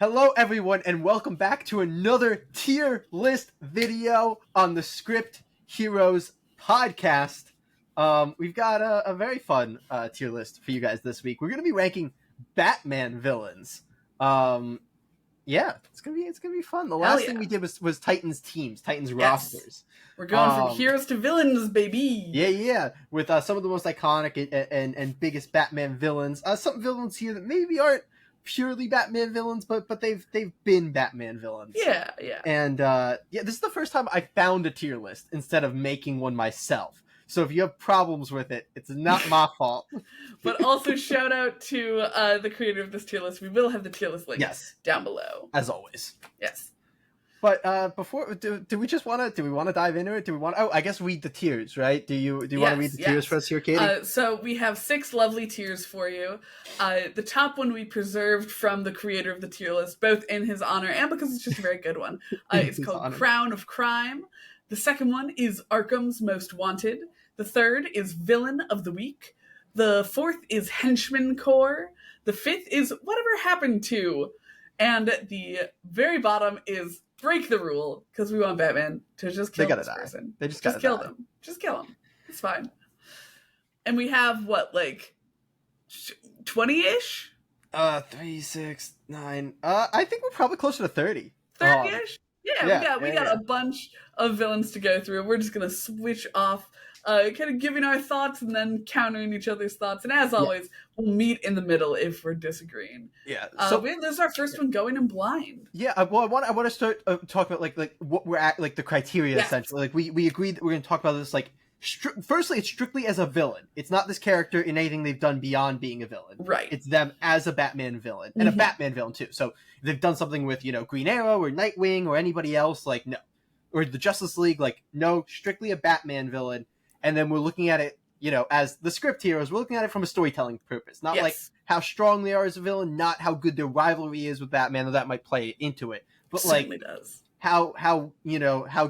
Hello everyone and welcome back to another tier list video on the Script Heroes podcast. We've got a very fun tier list for you guys this week. We're going to be ranking Batman villains. Yeah, it's gonna be fun. The last thing we did was Titans teams, Titans rosters. We're going from heroes to villains, baby. Yeah, with some of the most iconic and biggest Batman villains. Some villains here that maybe aren't purely Batman villains, but they've been Batman villains. Yeah. And this is the first time I found a tier list instead of making one myself. So if you have problems with it, it's not my fault. But also shout out to the creator of this tier list. We will have the tier list link down below. As always. Yes. But before, do we want to dive into it? I guess read the tiers, right? Do you want to read the tiers for us here, Katie? So we have 6 lovely tiers for you. The top one we preserved from the creator of the tier list, both in his honor and because it's just a very good one. It's called Crown of Crime. The second one is Arkham's Most Wanted. The third is Villain of the Week. The fourth is Henchman Corps. The fifth is Whatever Happened To. And the very bottom is Break the Rule, because we want Batman to just kill this person. They just kill them. Just kill them. It's fine. And we have, 20-ish? 3, 6, 9. I think we're probably closer to 30. 30-ish? We got a bunch of villains to go through. We're just going to switch off, kind of giving our thoughts and then countering each other's thoughts. And as always, we'll meet in the middle if we're disagreeing. Yeah. So this is our first one, Going in Blind. Yeah. Well, I want to start talking about like what we're at, like the criteria essentially. Like we agreed that we're going to talk about this. Like firstly, it's strictly as a villain. It's not this character in anything they've done beyond being a villain. Right. It's them as a Batman villain and a Batman villain too. So if they've done something with Green Arrow or Nightwing or anybody else, like no, or the Justice League, like no, strictly a Batman villain. And then we're looking at it, as the Script Heroes, we're looking at it from a storytelling purpose. Not like how strong they are as a villain, not how good their rivalry is with Batman, though that might play into it. But certainly does. How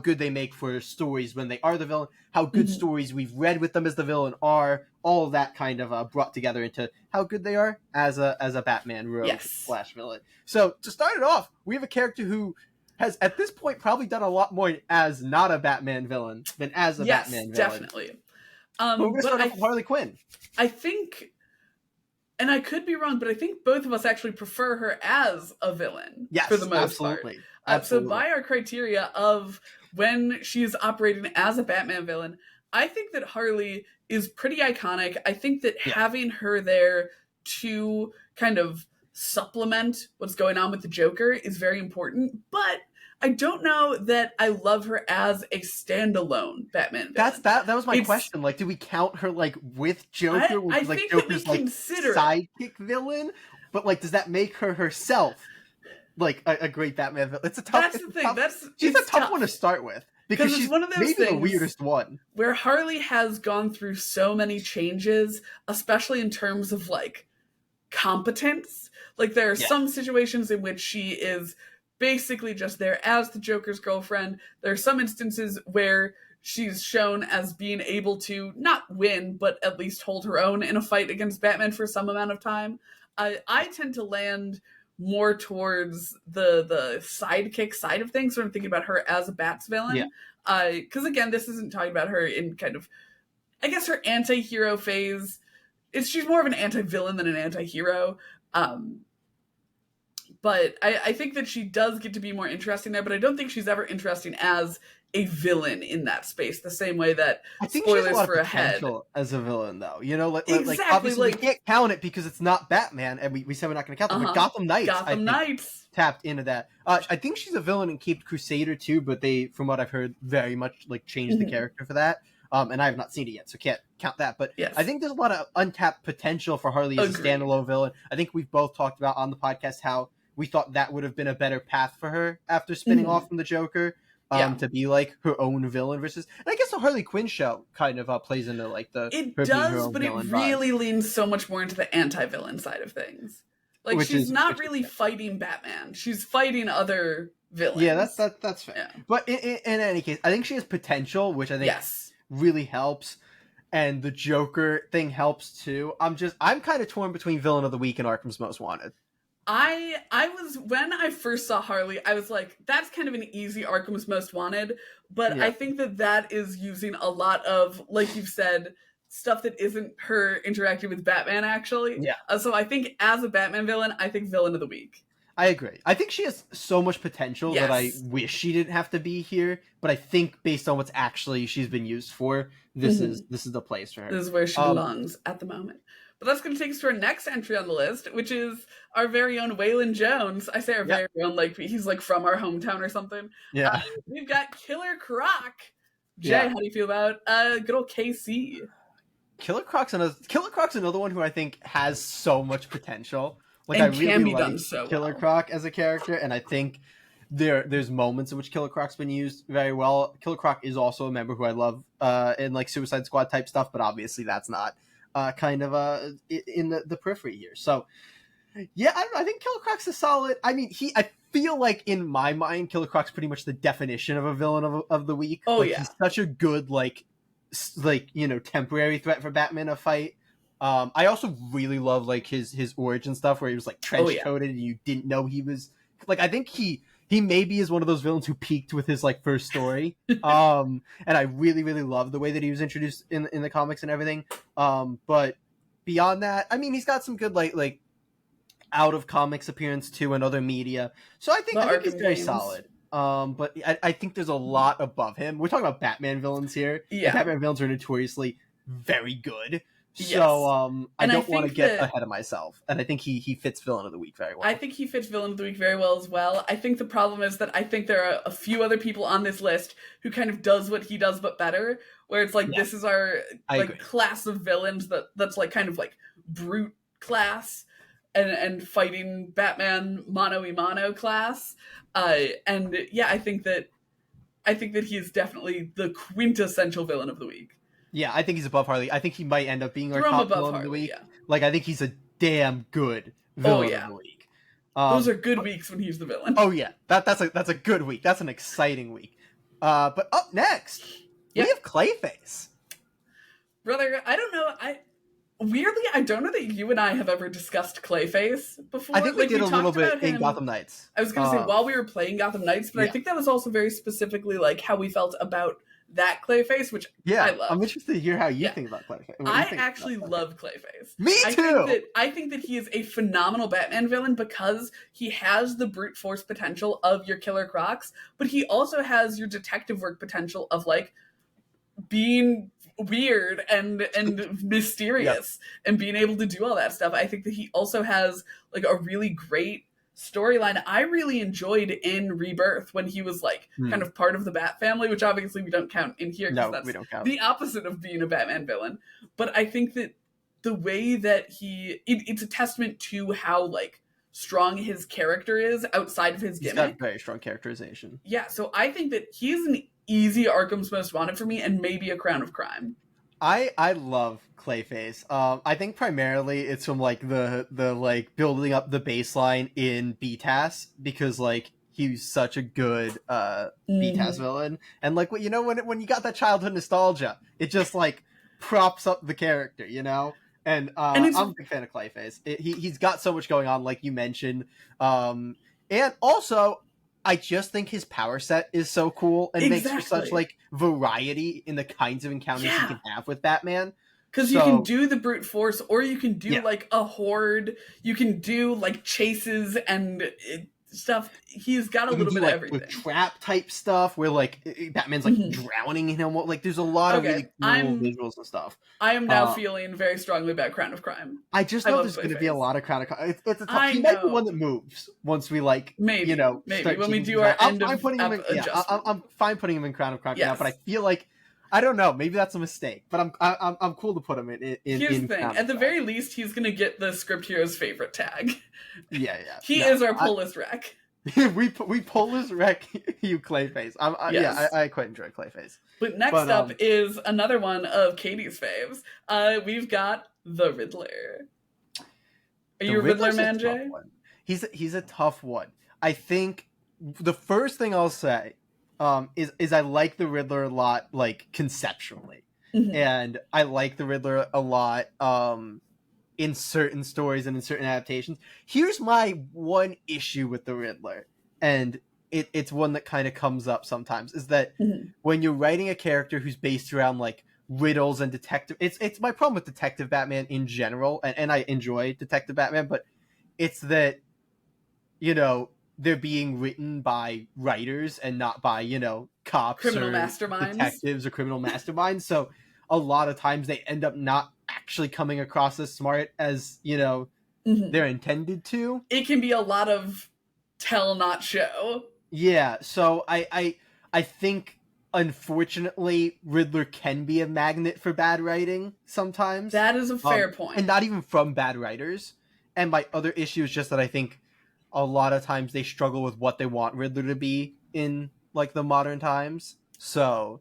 good they make for stories when they are the villain, how good stories we've read with them as the villain are, all of that kind of brought together into how good they are as a Batman rogue / villain. So to start it off, we have a character who has at this point probably done a lot more as not a Batman villain than as a Batman villain. Definitely. But we're going to start off with Harley Quinn. I think, and I could be wrong, but I think both of us actually prefer her as a villain for the most part. Absolutely. So by our criteria of when she's operating as a Batman villain, I think that Harley is pretty iconic. I think that having her there to kind of supplement what's going on with the Joker is very important, but I don't know that I love her as a standalone Batman villain. That was my question. Like, do we count her like with Joker? I think Joker's that we consider sidekick villain, but like, does that make her herself like a great Batman villain? It's a tough. That's the thing. She's a tough one to start with because she's one of those maybe the weirdest one. Where Harley has gone through so many changes, especially in terms of like competence. Like there are some situations in which she is basically just there as the Joker's girlfriend. There are some instances where she's shown as being able to not win, but at least hold her own in a fight against Batman for some amount of time. I tend to land more towards the sidekick side of things when I'm thinking about her as a Bats villain. Because again, this isn't talking about her in kind of, I guess, her anti-hero phase. She's more of an anti-villain than an anti-hero. But I think that she does get to be more interesting there, but I don't think she's ever interesting as a villain in that space, the same way that I think spoilers she has a lot for of potential as a villain, though. Exactly, like obviously we can't count it because it's not Batman, and we said we're not going to count them. But Gotham Knights tapped into that. I think she's a villain in Caped Crusader too, but they, from what I've heard, very much like changed the character for that. And I have not seen it yet, so can't count that. But I think there's a lot of untapped potential for Harley as a standalone villain. I think we've both talked about on the podcast how we thought that would have been a better path for her after spinning off from the Joker, to be like her own villain versus. And I guess the Harley Quinn show kind of plays into like the. It does, but it really leans so much more into the anti-villain side of things. Like she's not really fighting Batman; she's fighting other villains. Yeah, that's fair. Yeah. But in any case, I think she has potential, which I think really helps. And the Joker thing helps too. I'm kind of torn between Villain of the Week and Arkham's Most Wanted. I was, when I first saw Harley, I was like, that's kind of an easy Arkham's Most Wanted, but I think that is using a lot of, like you've said, stuff that isn't her interacting with Batman, actually. Yeah. So I think as a Batman villain, I think Villain of the Week. I agree. I think she has so much potential that I wish she didn't have to be here. But I think based on what's actually she's been used for, this is the place for her. This is where she belongs at the moment. But that's going to take us to our next entry on the list, which is our very own Waylon Jones. I say our very own, like he's like from our hometown or something. Yeah. We've got Killer Croc. Jay, how do you feel about good old KC? Killer Croc's another one who I think has so much potential. Like, and I really like Killer Croc as a character, and I think there's moments in which Killer Croc's been used very well. Killer Croc is also a member who I love in like Suicide Squad type stuff, but obviously that's not kind of in the periphery here. So yeah, I don't know. I think Killer Croc's a solid. I mean, I feel like in my mind, Killer Croc's pretty much the definition of a villain of the week. Oh, like, he's such a good like temporary threat for Batman to fight. I also really love like his origin stuff where he was like trench coated and you didn't know he was like. I think he maybe is one of those villains who peaked with his like first story. And I really love the way that he was introduced in the comics and everything. But beyond that, I mean, he's got some good like out of comics appearance too and other media. So I think he's very solid. But I think there's a lot above him. We're talking about Batman villains here. Yeah, Batman villains are notoriously very good. So I don't want to get ahead of myself, and I think he fits Villain of the Week very well. I think he fits Villain of the Week very well as well. I think the problem is that I think there are a few other people on this list who kind of does what he does but better, where it's like this is our class of villains that's like kind of like brute class and fighting Batman mano a mano class. And yeah, I think that he is definitely the quintessential Villain of the Week. Yeah, I think he's above Harley. I think he might end up being our top villain of the week. Yeah. Like, I think he's a damn good villain of the week. Those are good weeks when he's the villain. Oh yeah, that's a good week. That's an exciting week. But up next, we have Clayface. Brother, I don't know. Weirdly, I don't know that you and I have ever discussed Clayface before. I think we did a little bit in Gotham Knights. I was going to say while we were playing Gotham Knights, but I think that was also very specifically like how we felt about that Clayface, which I love. I'm interested to hear how you think about Clayface. I actually love Clayface. Me too! I think that he is a phenomenal Batman villain because he has the brute force potential of your Killer Crocs, but he also has your detective work potential of like being weird and mysterious and being able to do all that stuff. I think that he also has like a really great storyline I really enjoyed in Rebirth when he was like kind of part of the Bat family, which obviously we don't count in here because we don't count. The opposite of being a Batman villain. But I think that the way that it's a testament to how like strong his character is outside of his gimmick. He's got very strong characterization. Yeah, so I think that he's an easy Arkham's Most Wanted for me and maybe a Crown of Crime. I love Clayface. I think primarily it's from like the like building up the baseline in BTAS because like he's such a good BTAS villain, and like when you got that childhood nostalgia, it just like props up the character, And I'm a big fan of Clayface. He's got so much going on, like you mentioned, and also I just think his power set is so cool and makes for such like variety in the kinds of encounters you can have with Batman. Because you can do the brute force, or you can do like a horde. You can do like chases and stuff. He's got a little bit of everything. With trap type stuff where like Batman's like drowning in him. Like there's a lot of really cool visuals and stuff. I am now feeling very strongly about Crown of Crime. I just know there's going to be a lot of Crown of Crime. It's a tough. He might be one that moves once we like maybe when we do our end of adjustment. I'm fine putting him in Crown of Crime now, but I feel like I don't know. Maybe that's a mistake, but I'm cool to put him in. Here's the thing: at the very least, he's gonna get the Script Heroes favorite tag. Yeah. He is our pull list wreck. we pull list wreck you Clayface. I quite enjoy Clayface. But next up is another one of Katie's faves. We've got the Riddler. Are you a Riddler man, Jay? He's a tough one. I think the first thing I'll say. Is I like the Riddler a lot, like conceptually, and I like the Riddler a lot in certain stories and in certain adaptations. Here's my one issue with the Riddler, and it's one that kind of comes up sometimes, is that when you're writing a character who's based around like riddles and detective, it's my problem with Detective Batman in general, and I enjoy Detective Batman, but it's that, you know, they're being written by writers and not by, you know, cops criminal or masterminds, detectives or criminal masterminds. So a lot of times they end up not actually coming across as smart as, you know, they're intended to. It can be a lot of tell not show. Yeah, so I think, unfortunately, Riddler can be a magnet for bad writing sometimes. That is a fair point. And not even from bad writers. And my other issue is just that I think a lot of times they struggle with what they want Riddler to be in, like, the modern times. So,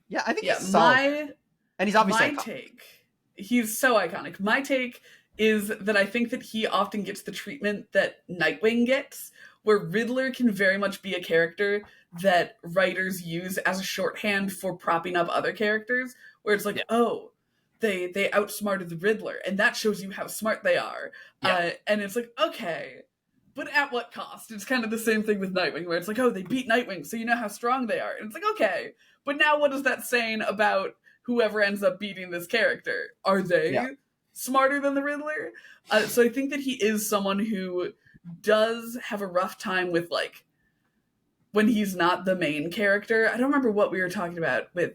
yeah, I think he's solid. And he's obviously my take. He's so iconic. My take is that I think that he often gets the treatment that Nightwing gets, where Riddler can very much be a character that writers use as a shorthand for propping up other characters, where it's like, oh, they outsmarted the Riddler, and that shows you how smart they are. And it's like, okay, but at what cost? It's kind of the same thing with Nightwing, where it's like, oh, they beat Nightwing, so you know how strong they are. And it's like, okay, but now what is that saying about whoever ends up beating this character? Are they smarter than the Riddler? So I think that he is someone who does have a rough time with, like, when he's not the main character. I don't remember what we were talking about with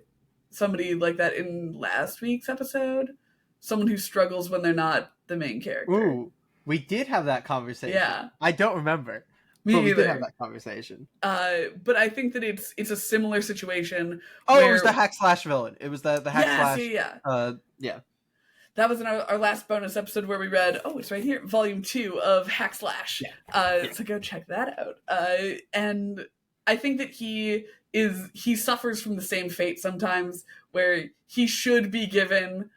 somebody like that in last week's episode. Someone who struggles when they're not the main character. Ooh, we did have that conversation. Yeah. I don't remember. Me either. We did have that conversation. But I think that it's a similar situation. Oh, it was the hack slash villain. It was the hack slash. Yeah. That was in our last bonus episode where we read, it's right here, volume 2 of Hack Slash. So go check that out. And I think that he suffers from the same fate sometimes, where he should be given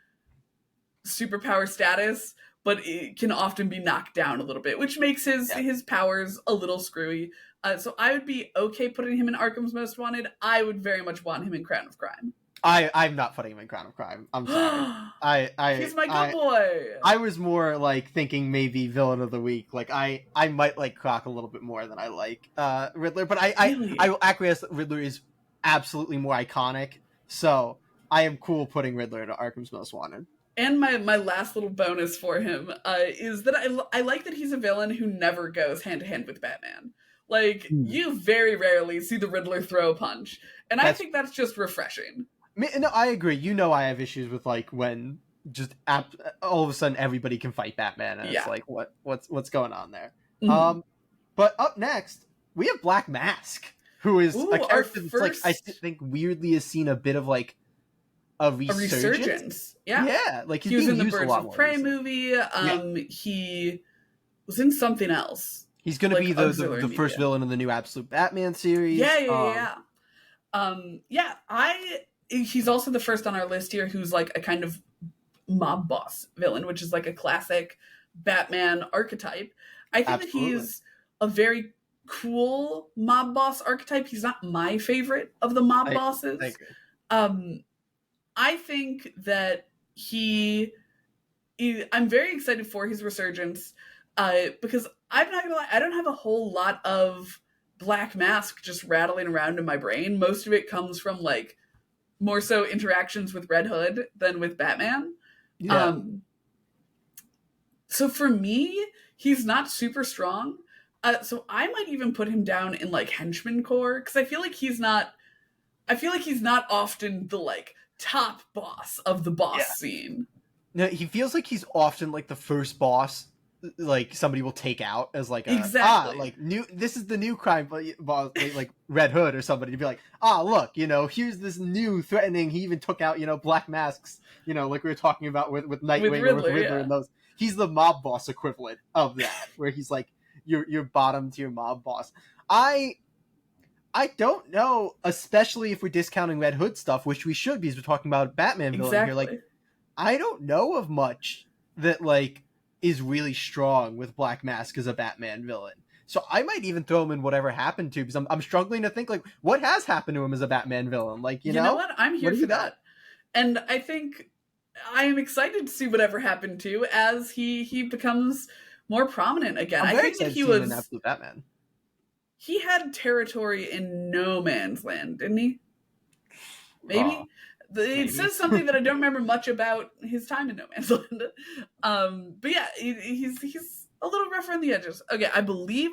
superpower status, but it can often be knocked down a little bit, which makes his powers a little screwy. So I would be okay putting him in Arkham's Most Wanted. I would very much want him in Crown of Crime. I'm not putting him in Crown of Crime. I'm sorry. He's my good boy. I was more like thinking maybe Villain of the Week. Like I might like Croc a little bit more than I like Riddler, but I will acquiesce that Riddler is absolutely more iconic. So I am cool putting Riddler into Arkham's Most Wanted. And my last little bonus for him is that I like that he's a villain who never goes hand to hand with Batman. Like, you very rarely see the Riddler throw a punch, and I think that's just refreshing. No, I agree. You know, I have issues with like when just all of a sudden everybody can fight Batman, and it's like, what's going on there? But up next we have Black Mask, who is a character that's like I think weirdly has seen a bit of like a resurgence. Yeah, like he was in the Birds of Prey movie. He was in something else. He's going to be the first villain in the new Absolute Batman series. He's also the first on our list here who's like a kind of mob boss villain, which is like a classic Batman archetype. I think that he's a very cool mob boss archetype. He's not my favorite of the mob bosses. I think that I'm very excited for his resurgence because I'm not gonna lie, I don't have a whole lot of Black Mask just rattling around in my brain. Most of it comes from like more so interactions with Red Hood than with Batman. So for me, he's not super strong. So I might even put him down in like henchman core, because I feel like he's not often the like top boss of the boss scene. No, he feels like he's often like the first boss like somebody will take out as like this is the new crime boss, like Red Hood or somebody to be like, look, here's this new threatening. He even took out Black Masks, like we were talking about with Nightwing or with Riddler and those. He's the mob boss equivalent of that, where he's like your bottom tier mob boss. I don't know, especially if we're discounting Red Hood stuff, which we should, because we're talking about Batman villain here. Like, I don't know of much that like is really strong with Black Mask as a Batman villain. So I might even throw him in whatever happened to, because I'm struggling to think like what has happened to him as a Batman villain. Like, you know what? I'm here for that. And I think I am excited to see whatever happened to as he becomes more prominent again. I'm very excited to see him in Absolute Batman. He had territory in No Man's Land, didn't he? Maybe. It says something that I don't remember much about his time in No Man's Land. But yeah, he's a little rough around the edges. Okay, I believe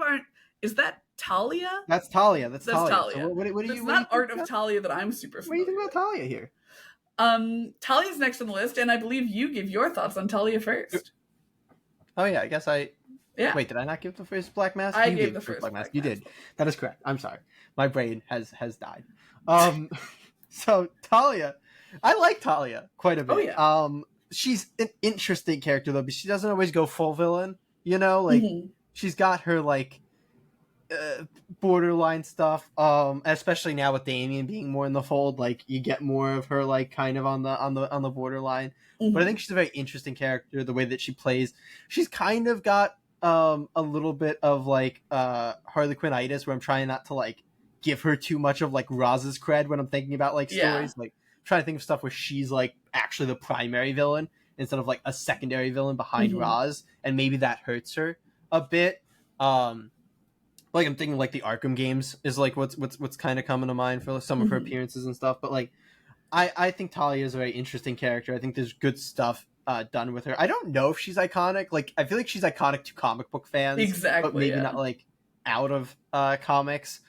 is that Talia? That's Talia. That's Talia. So what do you? Not Art of Talia that I'm super familiar. What do you think about Talia here? Talia's next on the list, and I believe you give your thoughts on Talia first. Oh yeah, I guess Yeah. Wait, did I not give the first Black Mask? I gave the first Black Mask. You did. That is correct. I'm sorry. My brain has died. So Talia, I like Talia quite a bit. Oh, yeah. She's an interesting character though, but she doesn't always go full villain. You know, like she's got her like borderline stuff. Especially now with Damian being more in the fold, like you get more of her like kind of on the borderline. But I think she's a very interesting character. The way that she plays, she's kind of got a little bit of like Harley Quinn-itis, where I'm trying not to like give her too much of like Roz's cred when I'm thinking about like stories. Like trying to think of stuff where she's like actually the primary villain instead of like a secondary villain behind Roz, and maybe that hurts her a bit. Like I'm thinking like the Arkham games is like what's kind of coming to mind for some of her appearances and stuff. But like I think Talia is a very interesting character. I think there's good stuff done with her. I don't know if she's iconic. Like I feel like she's iconic to comic book fans, exactly, but maybe not like out of comics.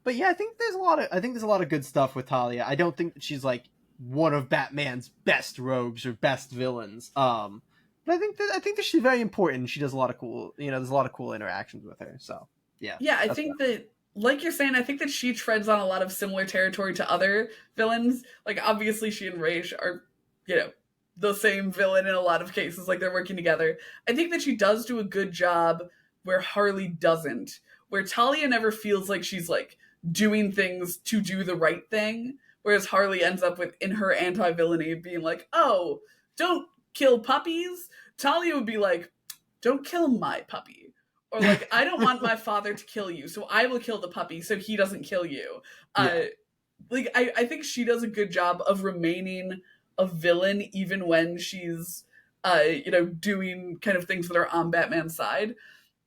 But yeah, I think there's a lot of good stuff with Talia. I don't think that she's like one of Batman's best rogues or best villains. But I think that she's very important. She does a lot of cool, there's a lot of cool interactions with her. So yeah. Yeah, I think that, like you're saying, I think that she treads on a lot of similar territory to other villains. Like obviously she and Ra's are, the same villain in a lot of cases. Like they're working together. I think that she does do a good job where Harley doesn't. Where Talia never feels like she's like doing things to do the right thing, whereas Harley ends up with, in her anti-villainy, being like, oh, don't kill puppies. Talia would be like, don't kill my puppy. Or like, I don't want my father to kill you, so I will kill the puppy so he doesn't kill you. Yeah. I think she does a good job of remaining a villain even when she's doing kind of things that are on Batman's side.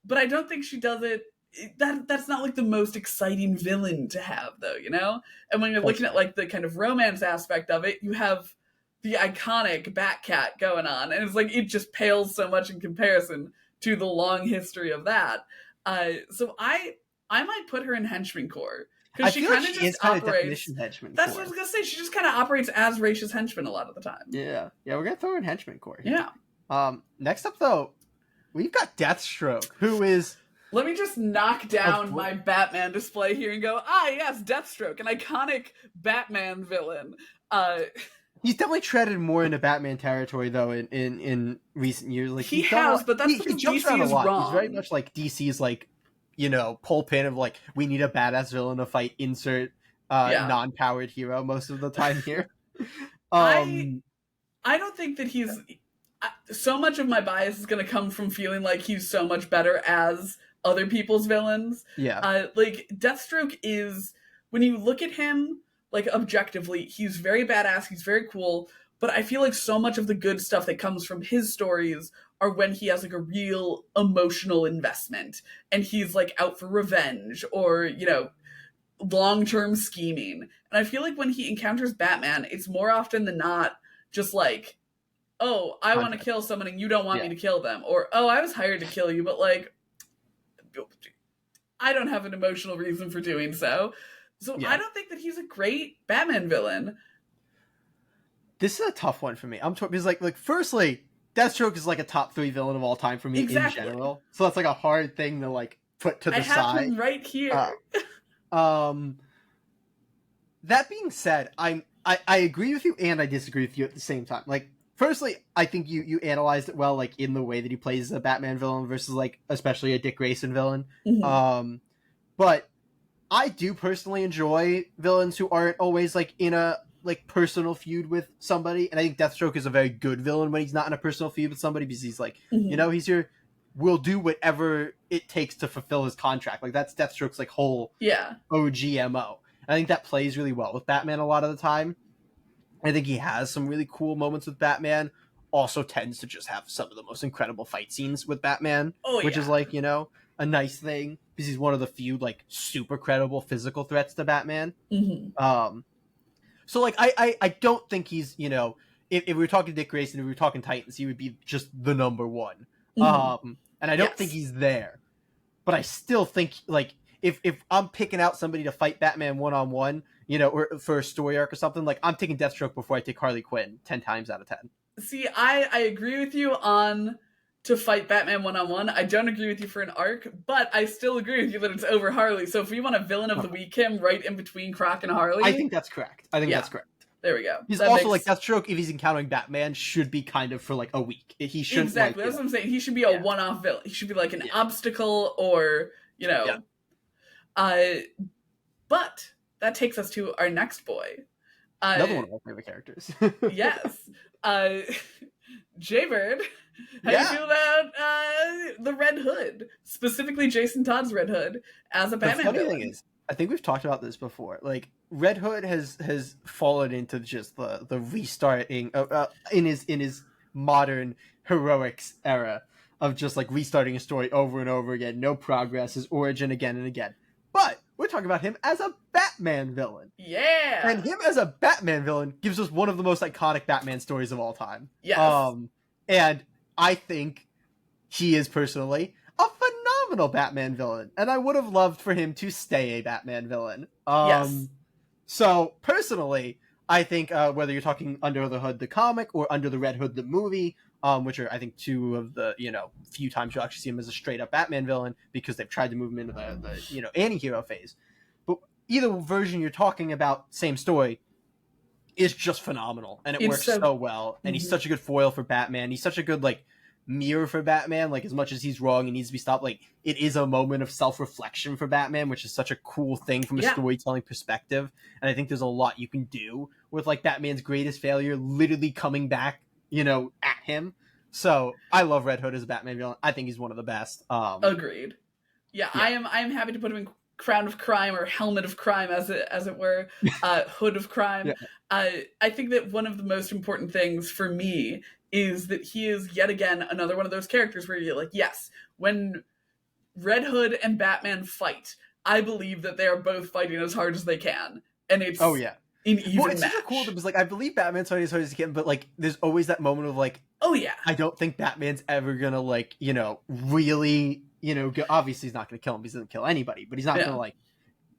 But I don't think she does it. That's not like the most exciting villain to have, though, And when you're looking at like the kind of romance aspect of it, you have the iconic Batcat going on, and it's like it just pales so much in comparison to the long history of that. So I might put her in Henchman Corps because she kind of just operates. That's what I was gonna say. She just kind of operates as Ra's henchman a lot of the time. Yeah, we're gonna throw her in Henchman Corps here. Yeah. Next up though, we've got Deathstroke, who is. Let me just knock down my Batman display here and go, yes, Deathstroke, an iconic Batman villain. He's definitely treaded more into Batman territory, though, in recent years. Like he has, but that's because DC is wrong. He's very much like DC's, like, pull pin of, like, we need a badass villain to fight insert non-powered hero most of the time here. I don't think that he's... So much of my bias is going to come from feeling like he's so much better as other people's villains. Yeah. Like, Deathstroke is... When you look at him, like, objectively, he's very badass, he's very cool, but I feel like so much of the good stuff that comes from his stories are when he has, like, a real emotional investment, and he's, like, out for revenge, or, long-term scheming. And I feel like when he encounters Batman, it's more often than not just, like, oh, I want to kill someone and you don't want me to kill them. Or, oh, I was hired to kill you, but, like, I don't have an emotional reason for doing so. So I don't think that he's a great Batman villain. This is a tough one for me. I'm because like firstly, Deathstroke is like a top 3 villain of all time for me in general. So that's like a hard thing to like put to the side. I have him right here. That being said, I agree with you and I disagree with you at the same time. Like, firstly, I think you analyzed it well, like in the way that he plays a Batman villain versus like especially a Dick Grayson villain. Mm-hmm. But I do personally enjoy villains who aren't always like in a like personal feud with somebody, and I think Deathstroke is a very good villain when he's not in a personal feud with somebody, because he's like, he's your will do whatever it takes to fulfill his contract. Like that's Deathstroke's like whole OG MO. I think that plays really well with Batman a lot of the time. I think he has some really cool moments with Batman. Also tends to just have some of the most incredible fight scenes with Batman, which is like, a nice thing because he's one of the few like super credible physical threats to Batman. So like I don't think he's, if we were talking Dick Grayson, if we were talking Titans, he would be just the number one. And I don't think he's there. But I still think like if I'm picking out somebody to fight Batman one-on-one, or for a story arc or something, like I'm taking Deathstroke before I take Harley Quinn 10 times out of 10. See, I agree with you on to fight Batman one-on-one. I don't agree with you for an arc, but I still agree with you that it's over Harley. So if we want a villain of the week him right in between Croc and Harley, I think that's correct. That's correct. There we go. He's also like Deathstroke, if he's encountering Batman, should be kind of for like a week. He shouldn't. Exactly. That's what I'm saying. He should be a one-off villain. He should be like an obstacle or, but that takes us to our next boy. Another one of my favorite characters. Yes. Jaybird. How do you feel about the Red Hood? Specifically Jason Todd's Red Hood as a Batman villain. The funny thing is, I think we've talked about this before. Like, Red Hood has fallen into just the restarting in his modern heroics era of just like restarting a story over and over again, no progress, his origin again and again. But we're talking about him as a Batman villain. Yeah. And him as a Batman villain gives us one of the most iconic Batman stories of all time. Yes. And I think he is personally a phenomenal Batman villain. And I would have loved for him to stay a Batman villain. Yes. So personally, I think whether you're talking Under the Hood the comic or Under the Red Hood the movie, which are I think two of the few times you'll actually see him as a straight up Batman villain because they've tried to move him into the anti-hero phase. But either version you're talking about, same story, is just phenomenal and it works so well. And he's such a good foil for Batman. He's such a good like mirror for Batman. Like as much as he's wrong and needs to be stopped, like it is a moment of self-reflection for Batman, which is such a cool thing from a storytelling perspective. And I think there's a lot you can do with like Batman's greatest failure literally coming back at him. So I love Red Hood as a Batman villain. I think he's one of the best. Agreed. Yeah. I am happy to put him in Crown of Crime or Helmet of Crime as it were, Hood of Crime. I think that one of the most important things for me is that he is yet again another one of those characters where you're like, yes, when Red Hood and Batman fight, I believe that they are both fighting as hard as they can. And it's an even it's match. Super cool because like I believe Batman's fighting as hard as he can, but like there's always that moment of like, I don't think Batman's ever gonna like really obviously he's not gonna kill him because he doesn't kill anybody, but he's not gonna like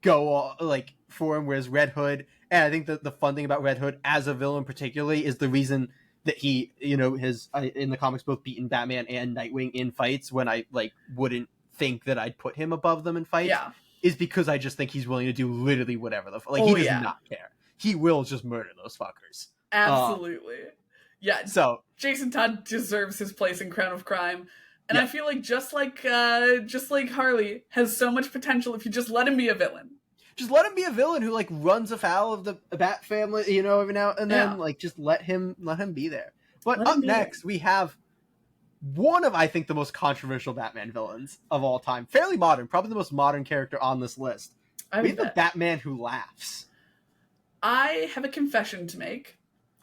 go all, like for him. Whereas Red Hood, and I think that the fun thing about Red Hood as a villain particularly is the reason that he has in the comics both beaten Batman and Nightwing in fights when I like wouldn't think that I'd put him above them in fights is because I just think he's willing to do literally whatever he does not care. He will just murder those fuckers. Absolutely. So Jason Todd deserves his place in Crown of Crime. And I feel like just like Harley has so much potential if you just let him be a villain. Just let him be a villain who like runs afoul of the Bat family, every now and then. Like just let him be there. But up next we have one of I think the most controversial Batman villains of all time. Fairly modern, probably the most modern character on this list. We have the Batman Who Laughs. I have a confession to make.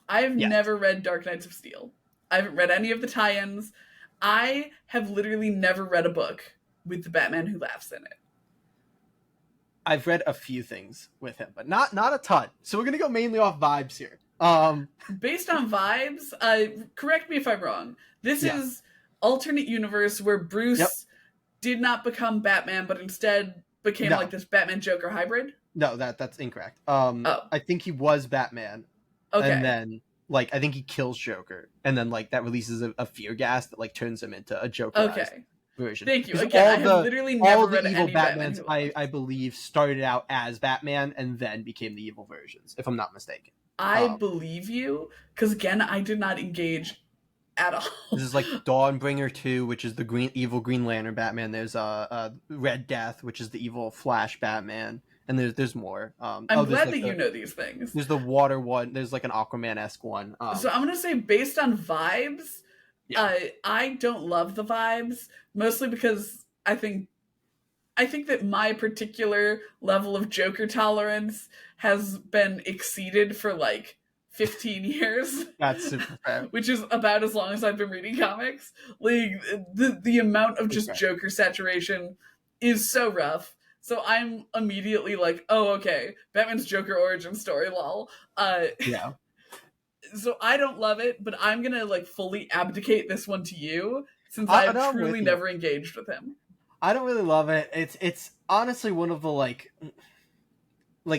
I've never read Dark Knights of Steel. I haven't read any of the tie-ins. I have literally never read a book with the Batman Who Laughs in it. I've read a few things with him, but not a ton. So we're going to go mainly off vibes here. Based on vibes, correct me if I'm wrong. This is alternate universe where Bruce did not become Batman, but instead became like this Batman Joker hybrid. No, that's incorrect. I think he was Batman. Okay. And then like I think he kills Joker, and then like that releases a fear gas that like turns him into a Joker version. Thank you. Again, I have literally never read evil any Batmans. I believe started out as Batman and then became the evil versions, if I'm not mistaken. I believe you because again, I did not engage at all. This is like Dawnbringer 2, which is the evil Green Lantern Batman. There's Red Death, which is the evil Flash Batman. And there's more. I'm glad that you know these things. There's the water one. There's like an Aquaman-esque one. So I'm going to say based on vibes, I don't love the vibes. Mostly because I think that my particular level of Joker tolerance has been exceeded for like 15 years. That's super fair. Which is about as long as I've been reading comics. Like, the amount of just Joker saturation is so rough. So I'm immediately like, oh, okay, Batman's Joker origin story, lol. Yeah. So I don't love it, but I'm gonna like fully abdicate this one to you, since I've truly never engaged with him. I don't really love it. It's honestly one of the like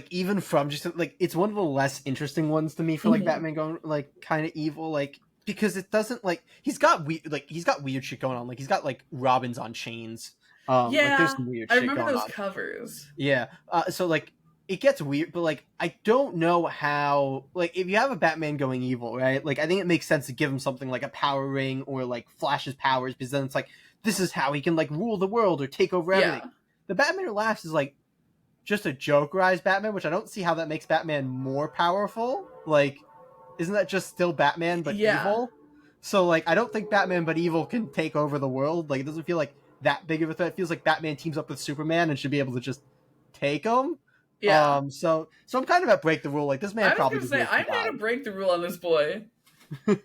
even from just like it's one of the less interesting ones to me for like Batman going like kind of evil, like because it doesn't like he's got weird shit going on, like he's got like Robins on chains. Yeah, like, there's some weird I shit remember going those on. covers. Yeah, so like it gets weird, but like I don't know how, like if you have a Batman going evil, right? Like I think it makes sense to give him something like a power ring or like Flash's powers, because then it's like this is how he can like rule the world or take over everything. Yeah. The Batman Who Laughs is like just a Jokerized Batman, which I don't see how that makes Batman more powerful. Like, isn't that just still Batman but evil? So like I don't think Batman but evil can take over the world. Like it doesn't feel like that big of a threat. It feels like Batman teams up with Superman and should be able to just take him. Yeah. So I'm kind of at break the rule. Like this man probably. I'm gonna break the rule on this boy. Ugh.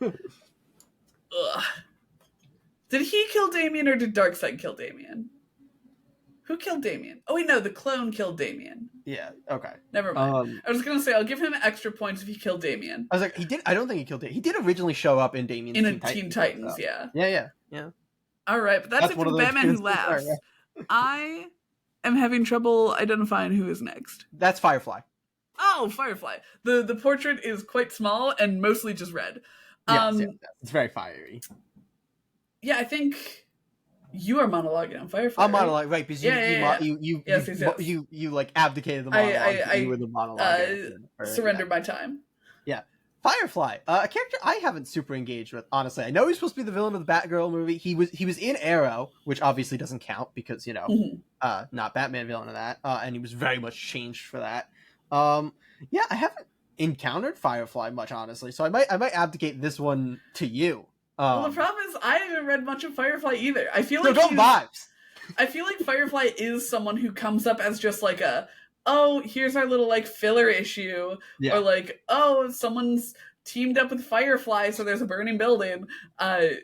Did he kill Damian or did Darkseid kill Damian? Who killed Damian? Oh wait, no, the clone killed Damian. Yeah. Okay. Never mind. I was gonna say I'll give him extra points if he killed Damian. I was like, he did. I don't think he killed Damian. He did originally show up in Damian's Teen Titans. So. Yeah. Yeah. All right, but that's it for the Batman Who Laughs. I am having trouble identifying who is next. That's Firefly. Oh, Firefly. The portrait is quite small and mostly just red. Yes, it's very fiery. Yeah, I think you are monologuing on Firefly. I'm monologuing, right? Because you like abdicated the monologue. You were the monologue. Surrendered my time. Yeah. Firefly, a character I haven't super engaged with, honestly. I know he's supposed to be the villain of the Batgirl movie. He was in Arrow, which obviously doesn't count because, not Batman villain of that. And he was very much changed for that. Yeah, I haven't encountered Firefly much, honestly. So I might abdicate this one to you. Well, the problem is I haven't read much of Firefly either. I feel like vibes. I feel like Firefly is someone who comes up as just like oh, here's our little like filler issue, or like, oh, someone's teamed up with Firefly, so there's a burning building. I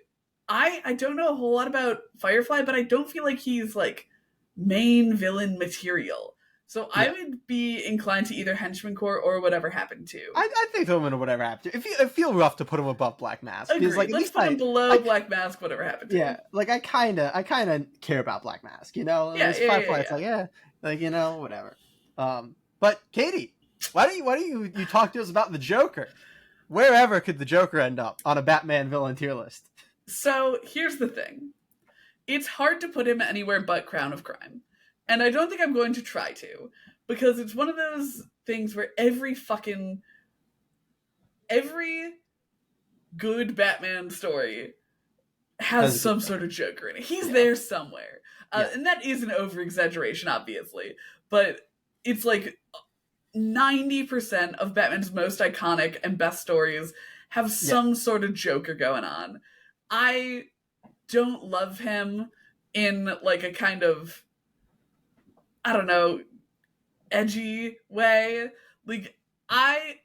don't know a whole lot about Firefly, but I don't feel like he's like main villain material. So I would be inclined to either Henchman Corps or Whatever Happened To. I think throw him in Whatever Happened To. It feel rough to put him above Black Mask. Agreed. Like, let's put him below Black Mask, Whatever Happened To. Yeah, like I kind of care about Black Mask, Firefly, it's like, whatever. But Katie, why don't you talk to us about the Joker? Wherever could the Joker end up on a Batman villain tier list? So here's the thing. It's hard to put him anywhere but Crown of Crime. And I don't think I'm going to try to, because it's one of those things where every good Batman story has some sort of Joker in it. He's there somewhere. And that is an over-exaggeration, obviously. But it's like 90% of Batman's most iconic and best stories have some sort of Joker going on. I don't love him in like a kind of, I don't know, edgy way. Like, I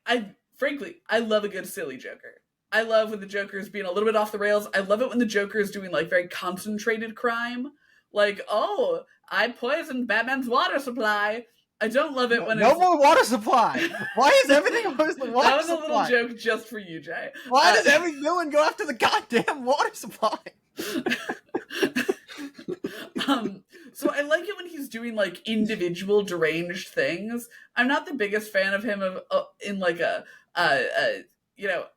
frankly, I love a good silly Joker. I love when the Joker is being a little bit off the rails. I love it when the Joker is doing like very concentrated crime. Like, oh, I poisoned Batman's water supply. I don't love it when no more water supply. Why is everything always the water supply? That was a little joke just for you, Jay. Why does every villain go after the goddamn water supply? So I like it when he's doing like individual deranged things. I'm not the biggest fan of him in like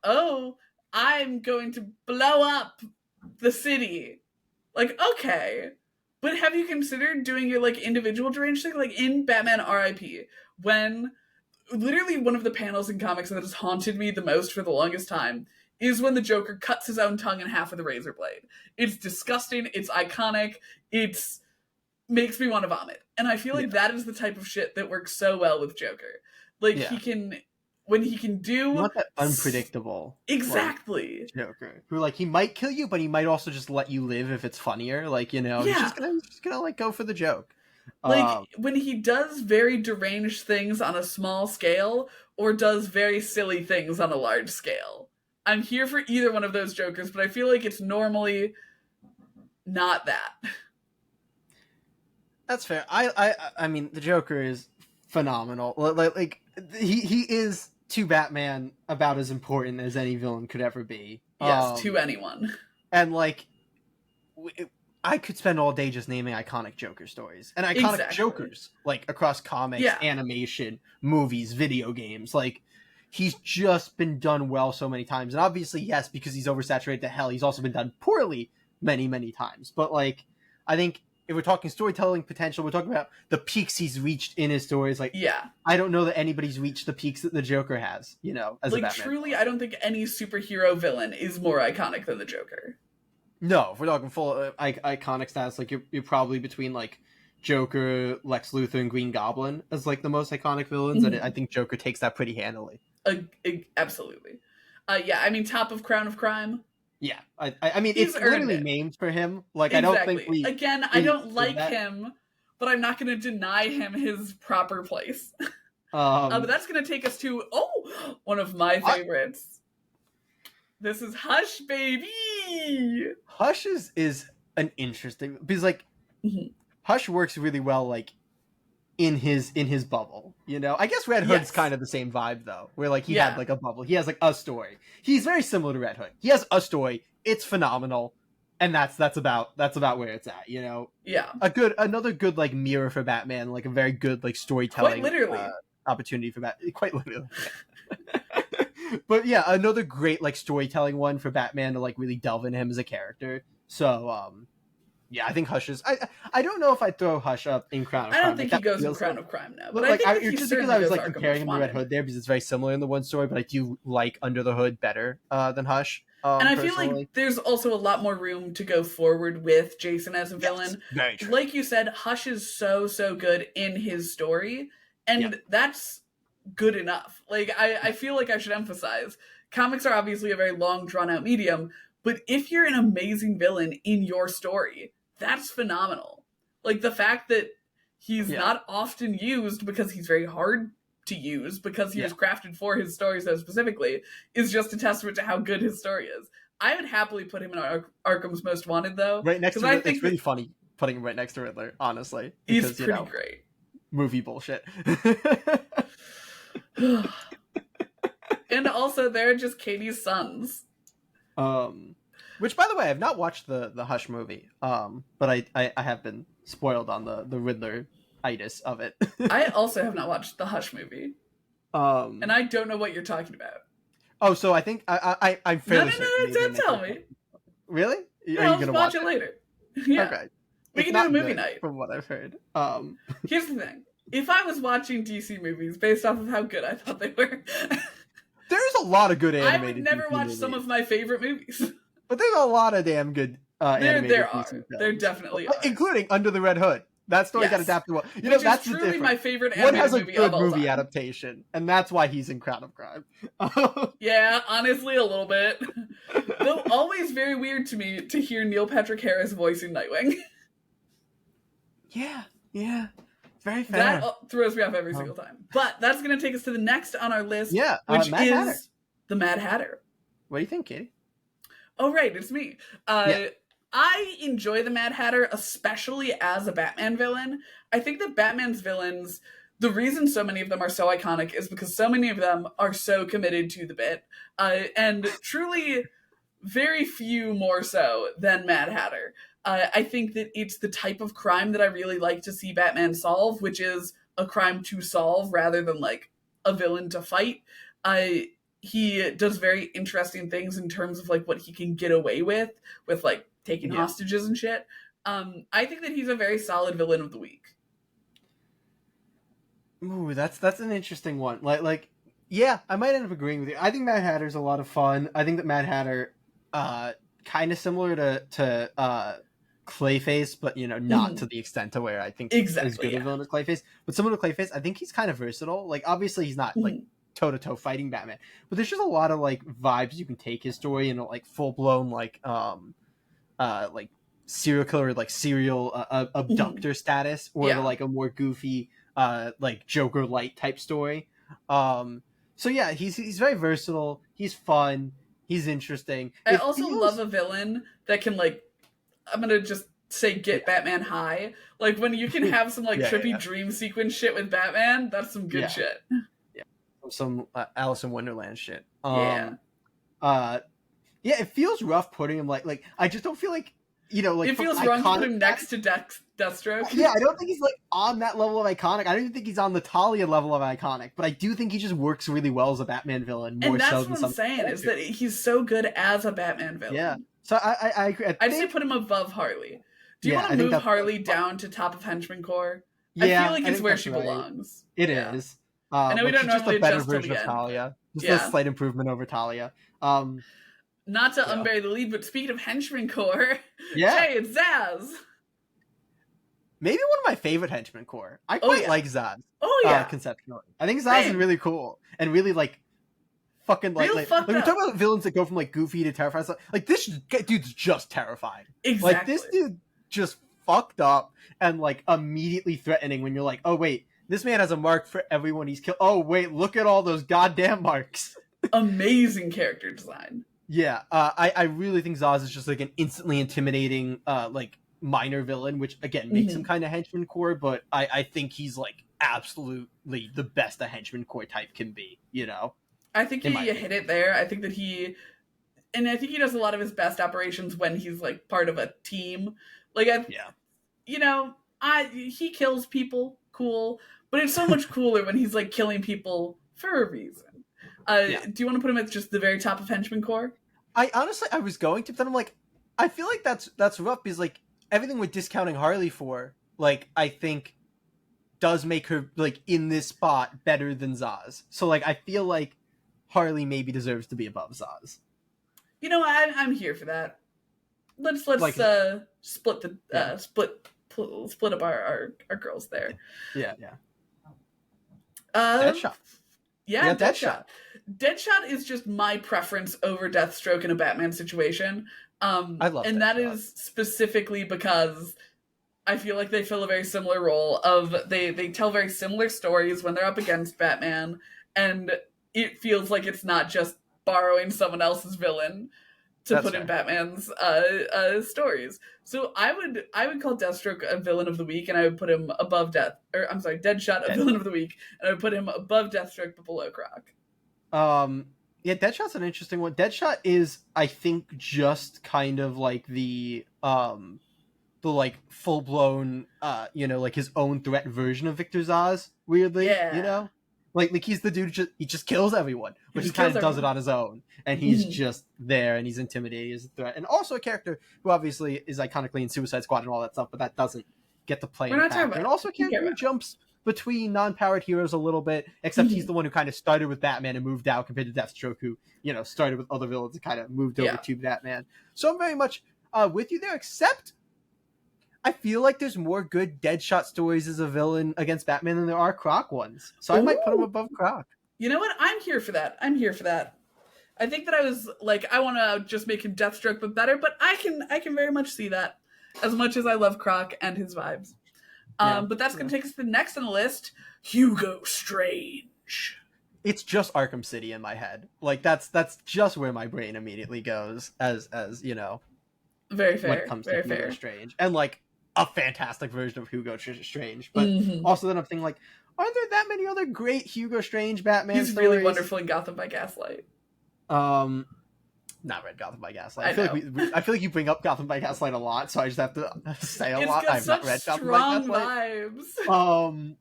oh, I'm going to blow up the city. Like, okay. But have you considered doing your like individual deranged thing? Like in Batman R.I.P., when literally one of the panels in comics that has haunted me the most for the longest time is when the Joker cuts his own tongue in half with a razor blade. It's disgusting. It's iconic. It's makes me want to vomit. And I feel like that is the type of shit that works so well with Joker. Like he can do you want that unpredictable exactly Joker who like he might kill you, but he might also just let you live if it's funnier. Like, he's just gonna like go for the joke. Like, when he does very deranged things on a small scale, or does very silly things on a large scale. I'm here for either one of those Jokers, but I feel like it's normally not that. That's fair. I mean, the Joker is phenomenal. Like he is to Batman about as important as any villain could ever be. Yes, to anyone. And like, I could spend all day just naming iconic Joker stories and iconic Jokers, like across comics, animation, movies, video games. Like, he's just been done well so many times. And obviously, yes, because he's oversaturated to hell, he's also been done poorly many, many times. But like, I think if we're talking storytelling potential, we're talking about the peaks he's reached in his stories. Like, I don't know that anybody's reached the peaks that the Joker has, you know, as like, a Batman. Truly, I don't think any superhero villain is more iconic than the Joker. No, if we're talking full iconic status, like you're probably between like Joker, Lex Luthor, and Green Goblin as like the most iconic villains, and I think Joker takes that pretty handily. Absolutely. Yeah, I mean, top of Crown of Crime. Yeah, I mean, it's literally named for him. Like, I don't think we... Again, I don't like him, but I'm not going to deny him his proper place. But that's going to take us to, one of my favorites. This is Hush, baby! Hush is an interesting... Because, like, Hush works really well, like, in his bubble, you know? I guess Red Hood's kind of the same vibe, though, where, like, he had, like, a bubble. He has, like, a story. He's very similar to Red Hood. He has a story. It's phenomenal. And that's about where it's at, you know? Yeah. Another good, like, mirror for Batman, like, a very good, like, storytelling... Quite literally. Opportunity for Batman. Quite literally. But yeah, another great like storytelling one for Batman to like really delve into him as a character. So yeah, I think Hush is. I don't know if I'd throw Hush up in Crown of Crime. I don't think he goes in Crown of Crime now. But like, I think just because I was like comparing him to Red Hood there because it's very similar in the one story, but I do like Under the Hood better than Hush. And I feel like there's also a lot more room to go forward with Jason as a villain. Very true. Like you said, Hush is so good in his story, and that's good enough. Like, I feel like I should emphasize, comics are obviously a very long, drawn-out medium, but if you're an amazing villain in your story, that's phenomenal. Like, the fact that he's not often used because he's very hard to use, because he was crafted for his story so specifically, is just a testament to how good his story is. I would happily put him in Arkham's Most Wanted, though. Right next to Riddler. It's really funny putting him right next to Riddler, honestly. Because, he's pretty great. Movie bullshit. And also, they're just Katie's sons. Which, by the way, I've not watched the Hush movie. But I have been spoiled on the Riddler-itis of it. I also have not watched the Hush movie. And I don't know what you're talking about. Oh, so I think I'm fairly certain. No, don't tell me. Really? No, I'll just watch it later. Yeah. Okay. We can do a movie night. From what I've heard. Here's the thing. If I was watching DC movies based off of how good I thought they were... There's a lot of good animated I would never DC watch movies. Some of my favorite movies. But there's a lot of damn good animated There DC are. films. There definitely are. Including Under the Red Hood. That story got adapted well. You know, that's truly the difference. My favorite animated one has a movie good of all movie time. adaptation, and that's why he's in Crown of Crime. Yeah, honestly, a little bit. Though always very weird to me to hear Neil Patrick Harris voicing Nightwing. Yeah. Very fair. That throws me off every single time. But that's going to take us to the next on our list, which Mad is Hatter. the Mad Hatter. What do you think, Katie? Oh, right, it's me. I enjoy the Mad Hatter, especially as a Batman villain. I think that Batman's villains, the reason so many of them are so iconic is because so many of them are so committed to the bit. And truly, very few more so than Mad Hatter. I think that it's the type of crime that I really like to see Batman solve, which is a crime to solve rather than like a villain to fight. He does very interesting things in terms of like what he can get away with like taking hostages and shit. I think that he's a very solid villain of the week. Ooh, that's an interesting one. Like, yeah, I might end up agreeing with you. I think Mad Hatter's a lot of fun. I think that Mad Hatter, kind of similar to Clayface, but you know, not to the extent to where I think he's as good a villain as Clayface. But similar to Clayface, I think he's kind of versatile. Like, obviously, he's not like toe-to-toe fighting Batman, but there's just a lot of like vibes you can take his story and like full-blown like serial killer, like serial abductor status, or like a more goofy like Joker light type story. So yeah, he's very versatile. He's fun. He's interesting. I also love a villain that can, like, I'm gonna just say get Batman high. Like, when you can have some like trippy dream sequence shit with Batman, that's some good shit. Yeah, some Alice in Wonderland shit. Yeah, it feels rough putting him like I just don't feel like, you know, like it feels wrong to put him next to Deathstroke. Yeah, I don't think he's like on that level of iconic. I don't even think he's on the Talia level of iconic, but I do think he just works really well as a Batman villain. More and that's so than what I'm saying is that he's so good as a Batman villain. Yeah, so I agree. I'd say put him above Harley. Do you want to move Harley down to top of Henchman Corps? Yeah, I feel like it's where she belongs. It is. I know we don't normally just a better adjust version of Talia. Just a slight improvement over Talia. Not to unbury the lead, but speaking of Henchman Corps, hey, it's Zsasz. Maybe one of my favorite Henchman Corps. I quite like Zsasz. Oh yeah, conceptually, I think Zsasz is really cool and really like fucking like we talk about villains that go from like goofy to terrifying. Like this dude's just terrifying. Exactly. Like this dude just fucked up and like immediately threatening when you're like, oh wait, this man has a mark for everyone he's killed. Oh wait, look at all those goddamn marks. Amazing character design. Yeah, I really think Zsasz is just like an instantly intimidating like minor villain, which again makes him kind of Henchman Corps, but I think he's like absolutely the best a Henchman Corps type can be, you know? I think you hit it there. I think that he does a lot of his best operations when he's like part of a team. Like, you know, he kills people, cool, but it's so much cooler when he's like killing people for a reason. Do you want to put him at just the very top of Henchman Corps? I honestly, I was going to, but then I'm like, I feel like that's rough because like everything we're discounting Harley for, like I think does make her like in this spot better than Zsasz. So like I feel like Harley maybe deserves to be above Zsasz. You know, I'm here for that. Let's like, split the split up our girls there. Yeah. Deadshot. Yeah, Deadshot. Deadshot is just my preference over Deathstroke in a Batman situation. I love and that is specifically because I feel like they fill a very similar role of they tell very similar stories when they're up against Batman, and it feels like it's not just borrowing someone else's villain to put in Batman's stories. So I would call Deathstroke a villain of the week, and I would put him above Deadshot a villain of the week, and I would put him above Deathstroke but below Croc. Yeah, Deadshot's an interesting one. Deadshot is, I think, just kind of like the like full blown, you know, like his own threat version of Victor Zsasz. Weirdly, you know, like he's the dude he just kills everyone, but he kind of does it on his own, and he's just there, and he's intimidating as a threat, and also a character who obviously is iconically in Suicide Squad and all that stuff, but that doesn't get to play. And also a character who jumps between non-powered heroes a little bit, except he's the one who kind of started with Batman and moved out compared to Deathstroke, who, you know, started with other villains and kind of moved over to Batman. So I'm very much with you there, except I feel like there's more good Deadshot stories as a villain against Batman than there are Croc ones. So I might put him above Croc. You know what? I'm here for that. I think that I was like, I want to just make him Deathstroke but better, but I can very much see that, as much as I love Croc and his vibes. But that's going to take us to the next on the list, Hugo Strange. It's just Arkham City in my head. Like that's just where my brain immediately goes as you know. Very fair. When it comes to Hugo Strange, and like a fantastic version of Hugo Strange, but also then I'm thinking like, aren't there that many other great Hugo Strange Batman stories? He's really wonderful in Gotham by Gaslight. Not read Gotham by Gaslight. I feel like you bring up Gotham by Gaslight a lot, so I just have to say a lot. I've not read Gotham by Gaslight. Vibes.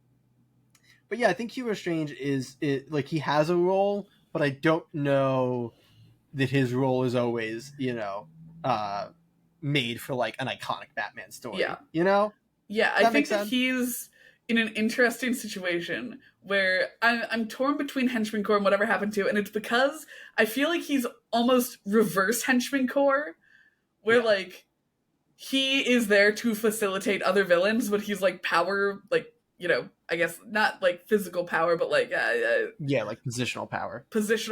But yeah, I think Hugo Strange is like he has a role, but I don't know that his role is always, you know, made for like an iconic Batman story. Yeah, you know. Yeah, I think that he's in an interesting situation where I'm torn between Henchman Corps and whatever happened to, and it's because I feel like he's almost reverse Henchman Corps, where like he is there to facilitate other villains, but he's like power, like, you know, I guess not like physical power, but like like positional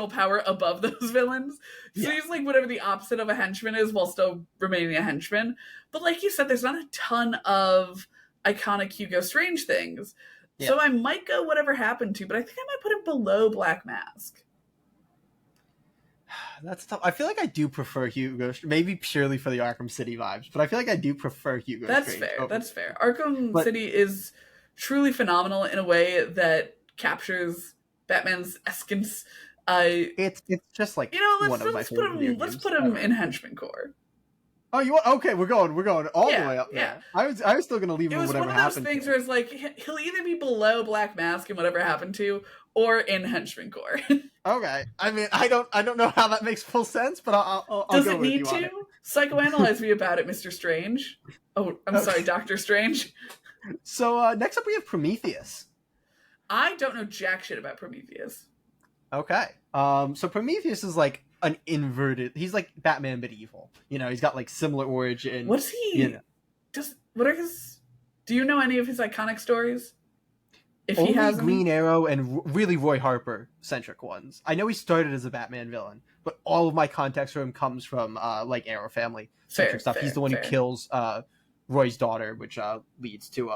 power above those villains. So he's like whatever the opposite of a henchman is, while still remaining a henchman. But like you said, there's not a ton of iconic Hugo Strange things, so I might go whatever happened to, but I think I might put him below Black Mask. That's tough. I feel like I do prefer Hugo, maybe purely for the Arkham City vibes, but I feel like I do prefer Hugo. That's Strange. Fair. That's fair. Arkham City is truly phenomenal in a way that captures Batman's essence. It's just like let's put him in Henchman Core. Oh, you want? Okay, we're going all the way up there. I was still gonna leave him. It was whatever one of those things where it's like he'll either be below Black Mask and whatever happened to, or in Henchman Core. Okay, I mean, I don't know how that makes full sense, but I'll Does go it need with you to? Psychoanalyze me about it, Mr. Strange. Oh, I'm sorry, Dr. Strange. So next up we have Prometheus. I don't know jack shit about Prometheus. Okay. So Prometheus is like an inverted. He's like Batman but evil. He's got like similar origin. What's he? What are his? Do you know any of his iconic stories? If Only he has Green Arrow and really Roy Harper centric ones. I know he started as a Batman villain, but all of my context for him comes from like Arrow family centric stuff. He's the one who kills Roy's daughter, which leads to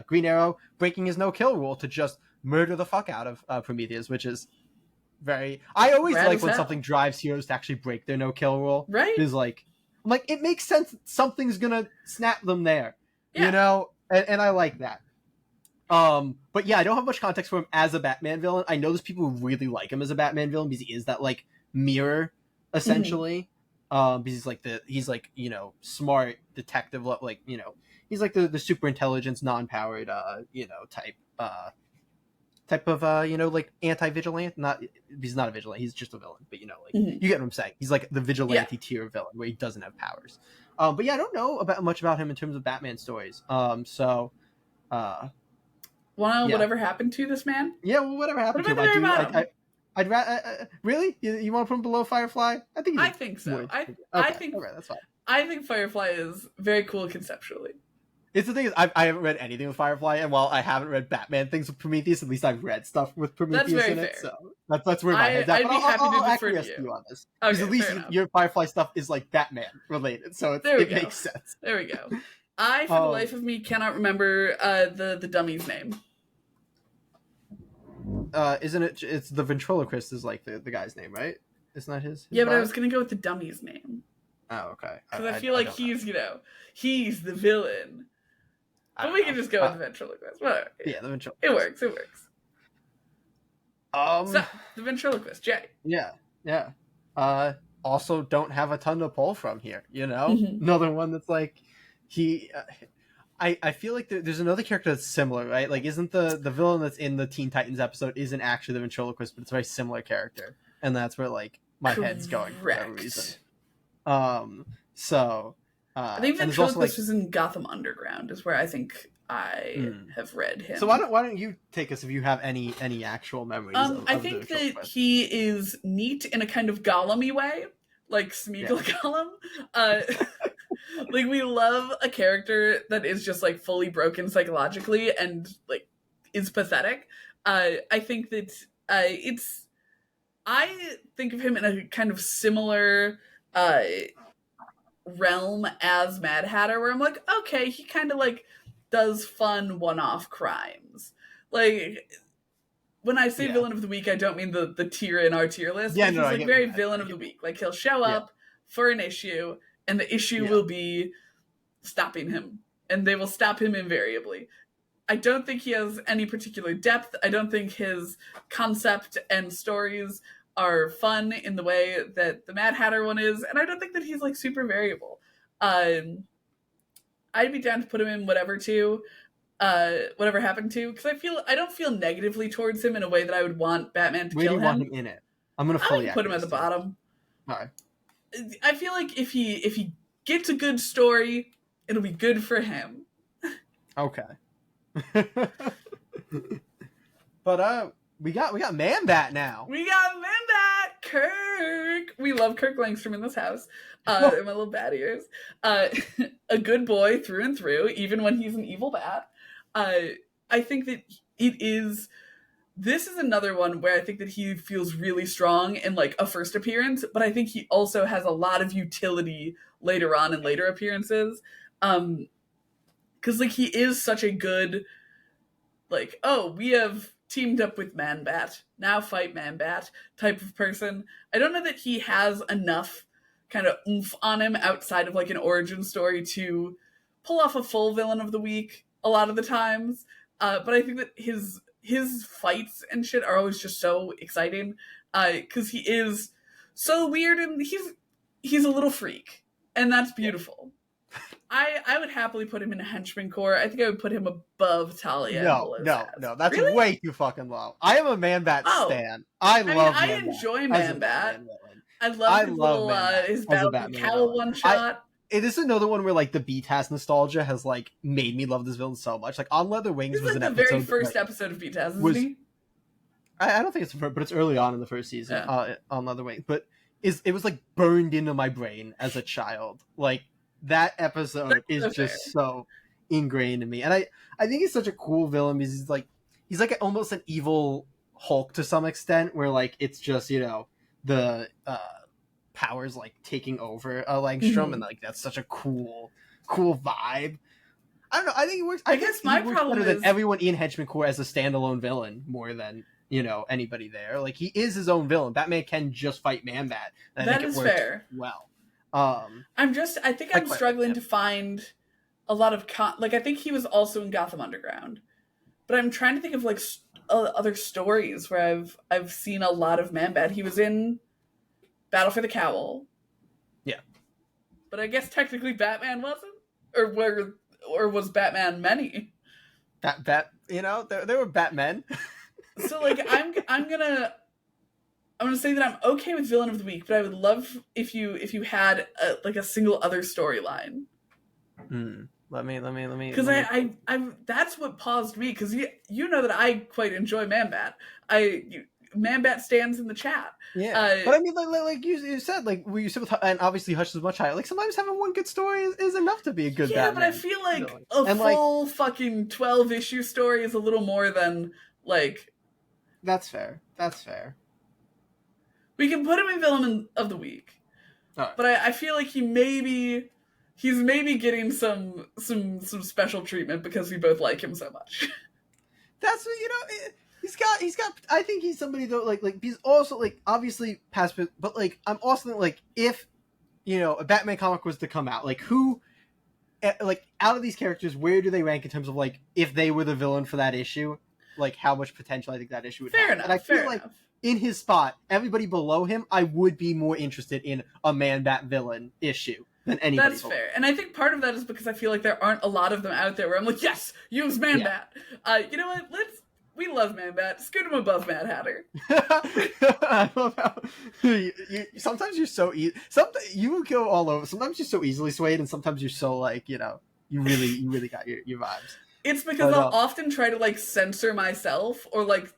Green Arrow breaking his no-kill rule to just murder the fuck out of Prometheus, which is very... I always like when something drives heroes to actually break their no-kill rule. Right. Because I'm like, it makes sense that something's gonna snap them there. And I like that. But yeah, I don't have much context for him as a Batman villain. I know there's people who really like him as a Batman villain because he is that like mirror essentially. Because he's like smart detective, like he's like the super intelligence, non-powered type of like anti-vigilante. He's not a vigilante, he's just a villain, but you get what I'm saying. He's like the vigilante tier villain where he doesn't have powers. But yeah, I don't know much about him in terms of Batman stories. Whatever happened to this man? Yeah, well, whatever happened to him. I'd rather. Really? You want to put him below Firefly? I think so. I think that's fine. I think Firefly is very cool conceptually. It's the thing is, I haven't read anything with Firefly, and while I haven't read Batman things with Prometheus, at least I've read stuff with Prometheus in it. So that's where my head's at. I'd be happy to defer to you on this. Okay, because at least your Firefly stuff is like Batman related, so it makes sense. There we go. I, for the life of me, cannot remember the dummy's name. Isn't it? It's the ventriloquist is like the guy's name, right? Isn't that his yeah, but I was gonna go with the dummy's name. Oh, okay. Because I feel like he's the villain. But we can just go with the ventriloquist. Whatever. Yeah, the ventriloquist. It works. So, the ventriloquist, Jay. Yeah. Also, don't have a ton to pull from here. Another one that's like he. I feel like there's another character that's similar, right? Like, isn't the villain that's in the Teen Titans episode isn't actually the ventriloquist, but it's a very similar character, and that's where like my head's going for whatever reason. I think ventriloquist was in Gotham Underground, is where I think I have read him. So why don't you take us if you have any actual memories? I think that he is neat in a kind of Gollum-y way, like Smeagol Gollum. Like, we love a character that is just like fully broken psychologically and like is pathetic. I think that I think of him in a kind of similar realm as Mad Hatter, where I'm like, okay, he kind of like does fun one-off crimes. Like, when I say villain of the week, I don't mean the tier in our tier list. Yeah, he's like very villain of the week. Like, he'll show up for an issue, and the issue will be stopping him, and they will stop him invariably. I don't think he has any particular depth. I don't think his concept and stories are fun in the way that the Mad Hatter one is, and I don't think that he's like super variable. I'd be down to put him in whatever happened to, because I don't feel negatively towards him in a way that I would want Batman to kill him. Where do you want him in it? I'm gonna fully put him at the bottom. All right. I feel like if he gets a good story, it'll be good for him. Okay. But we got Man-Bat now. We got Man-Bat, Kirk. We love Kirk Langstrom in this house. My little bat ears. A good boy through and through, even when he's an evil bat. I think that this is another one where I think that he feels really strong in like a first appearance, but I think he also has a lot of utility later on in later appearances. Because like he is such a good, like, oh, we have teamed up with Man-Bat, now fight Man-Bat type of person. I don't know that he has enough kind of oomph on him outside of like an origin story to pull off a full villain of the week a lot of the times. But I think that his fights and shit are always just so exciting because he is so weird and he's a little freak, and that's beautiful. I would happily put him in a henchman corps. I think I would put him above Talia. No, that's really? Way too fucking low. I am a Man-Bat stan. I love Man-Bat. I enjoy Man-Bat. I love his Battle for Cowl one shot. It is another one where like the BTAS nostalgia has like made me love this villain so much. Like On Leather Wings was an episode. The very first episode of BTAS, isn't he? I don't think it's the first, but it's early on in the first season. On Leather Wings, but it was like burned into my brain as a child. Like that episode is just so ingrained in me, and I think he's such a cool villain because he's like almost an evil Hulk to some extent, where like it's just the powers like taking over Langstrom, and like that's such a cool vibe. I don't know. I think it works. I guess my problem is than everyone in Henchman Corps as a standalone villain more than anybody there. Like he is his own villain. Batman can just fight Man-Bat. That is fair. Well, I think I'm struggling to find a lot of I think he was also in Gotham Underground, but I'm trying to think of like other stories where I've seen a lot of Man-Bat. He was in Battle for the Cowl. Yeah. But I guess technically Batman wasn't? Or was Batman many? There were Batmen. So like I'm gonna say that I'm okay with Villain of the Week, but I would love if you had a single other storyline. Let me. Because I that's what paused me, because you know that I quite enjoy Man-Bat. Man-Bat stands in the chat. Yeah, but I mean, like you said, like you said with, and obviously Hush is much higher. Like sometimes having one good story is enough to be a good. Yeah, Batman. But I feel like full fucking 12-issue story is a little more than like. That's fair. We can put him in Villain of the Week, right. But I feel like he's maybe getting some special treatment because we both like him so much. That's He's got. I think he's somebody though. Like he's also like obviously past, but like I'm also like if a Batman comic was to come out, like who, like out of these characters, where do they rank in terms of like if they were the villain for that issue, like how much potential I think that issue would have. Enough, and I feel like in his spot, everybody below him, I would be more interested in a Man-Bat villain issue than anybody. That's fair, and I think part of that is because I feel like there aren't a lot of them out there where I'm like, yes, use Man-Bat. Yeah. You know what? We love Man-Bat. Scoot him above Mad Hatter. I love how sometimes you're so easy. You go all over. Sometimes you're so easily swayed, and sometimes you're so like you really got your vibes. It's because I'll often try to like censor myself or like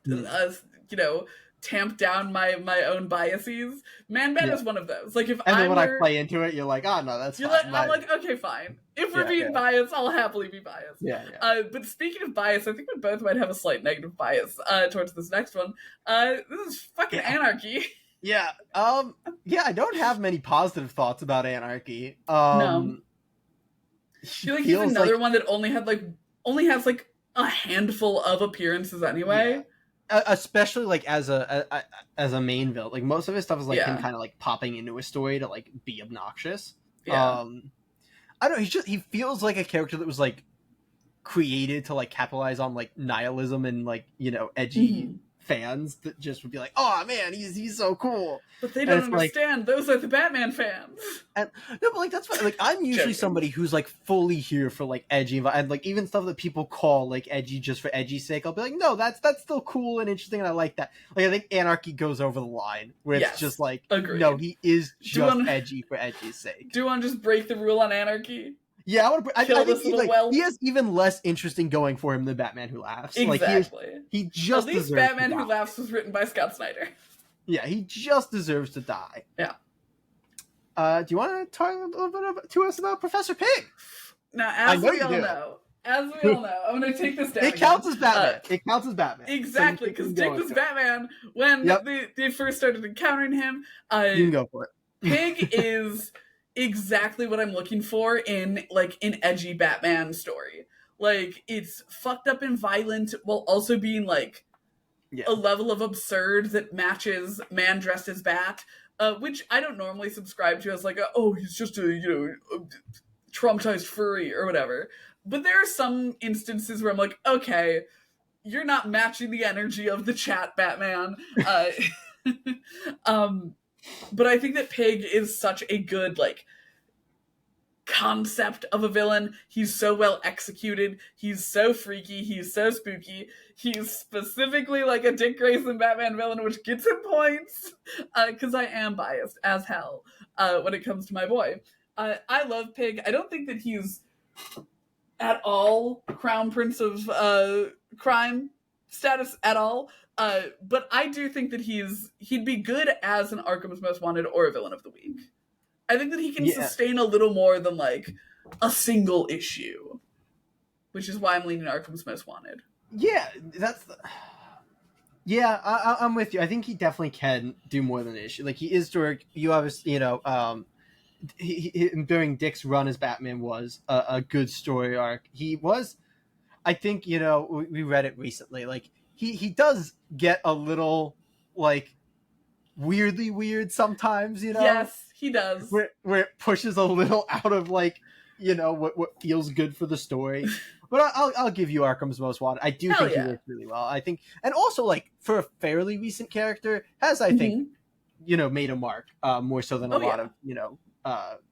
tamp down my own biases. Man-Bat is one of those. Like when I play into it, you're like, oh no, that's fine. I'm like, okay, fine. If we're being biased, I'll happily be biased. Yeah. But speaking of bias, I think we both might have a slight negative bias towards this next one. This is fucking Anarchy. Yeah. I don't have many positive thoughts about Anarchy. No. I feel like he's another one that only has like a handful of appearances anyway. Yeah. Especially like as a main villain, like most of his stuff is like him kind of like popping into a story to like be obnoxious. I don't know. He feels like a character that was like created to like capitalize on like nihilism and like edgy fans that just would be like, oh man, he's so cool. But they don't understand. Those are the Batman fans. And no, but like that's fine. Like I'm usually somebody who's like fully here for like edgy and like even stuff that people call like edgy just for edgy's sake. I'll be like, no, that's still cool and interesting, and I like that. Like I think Anarchy goes over the line where it's just like, agreed. No, he is just edgy for edgy's sake. Do you want to just break the rule on Anarchy? Yeah, I think he has even less interesting going for him than Batman Who Laughs. Exactly. Like he just at least Batman Who Laughs was written by Scott Snyder. Yeah, he just deserves to die. Yeah. Do you want to talk a little bit to us about Professor Pig? Now, as we all know, As we all know, I'm going to take this down. It counts as Batman. It counts as Batman. Exactly, because Dick was Batman when they first started encountering him. You can go for it. Pig is exactly what I'm looking for in like an edgy Batman story. Like, it's fucked up and violent while also being like a level of absurd that matches Man Dressed as Bat, which I don't normally subscribe to as like, he's just a traumatized furry or whatever. But there are some instances where I'm like, okay, you're not matching the energy of the chat, Batman. But I think that Pig is such a good, like, concept of a villain. He's so well executed. He's so freaky. He's so spooky. He's specifically like a Dick Grayson Batman villain, which gets him points, because I am biased as hell when it comes to my boy. I love Pig. I don't think that he's at all Crown Prince of crime status at all. But I do think that he'd be good as an Arkham's Most Wanted or a Villain of the Week. I think that he can sustain a little more than like a single issue, which is why I'm leaning Arkham's Most Wanted. Yeah, I'm with you. I think he definitely can do more than an issue. Like, he is Dirk. You obviously, during Dick's run as Batman was a good story arc. He was, I think, we read it recently. Like, he does get a little like weirdly weird sometimes. Yes, he does. Where it pushes a little out of like what feels good for the story. But I'll give you Arkham's Most Wanted. I do think he works really well. I think, and also like for a fairly recent character, has I think made a mark more so than a lot of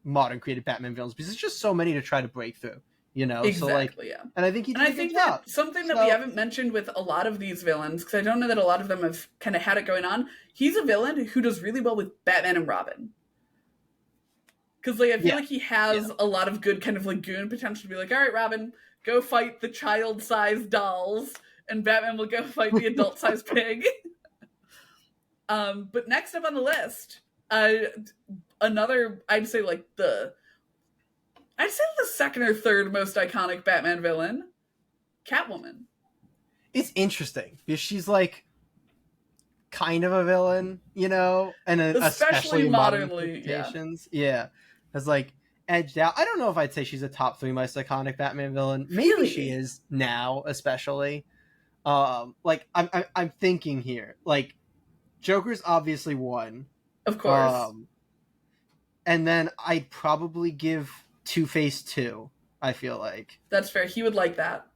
modern created Batman villains, because there's just so many to try to break through. Exactly, so like, and I think he did a good job. Something that we haven't mentioned with a lot of these villains, because I don't know that a lot of them have kind of had it going on. He's a villain who does really well with Batman and Robin. Because like I feel like he has a lot of good kind of like goon potential to be like, all right, Robin, go fight the child-sized dolls, and Batman will go fight the adult-sized pig. But next up on the list, another, I'd say the second or third most iconic Batman villain, Catwoman. It's interesting because she's like kind of a villain, and especially modernly, yeah, has like edged out. I don't know if I'd say she's a top 3 most iconic Batman villain. Maybe she is now, especially. Like I'm thinking here, like Joker's obviously one, of course, and then I'd probably give Two-Face 2. I feel like that's fair. He would like that.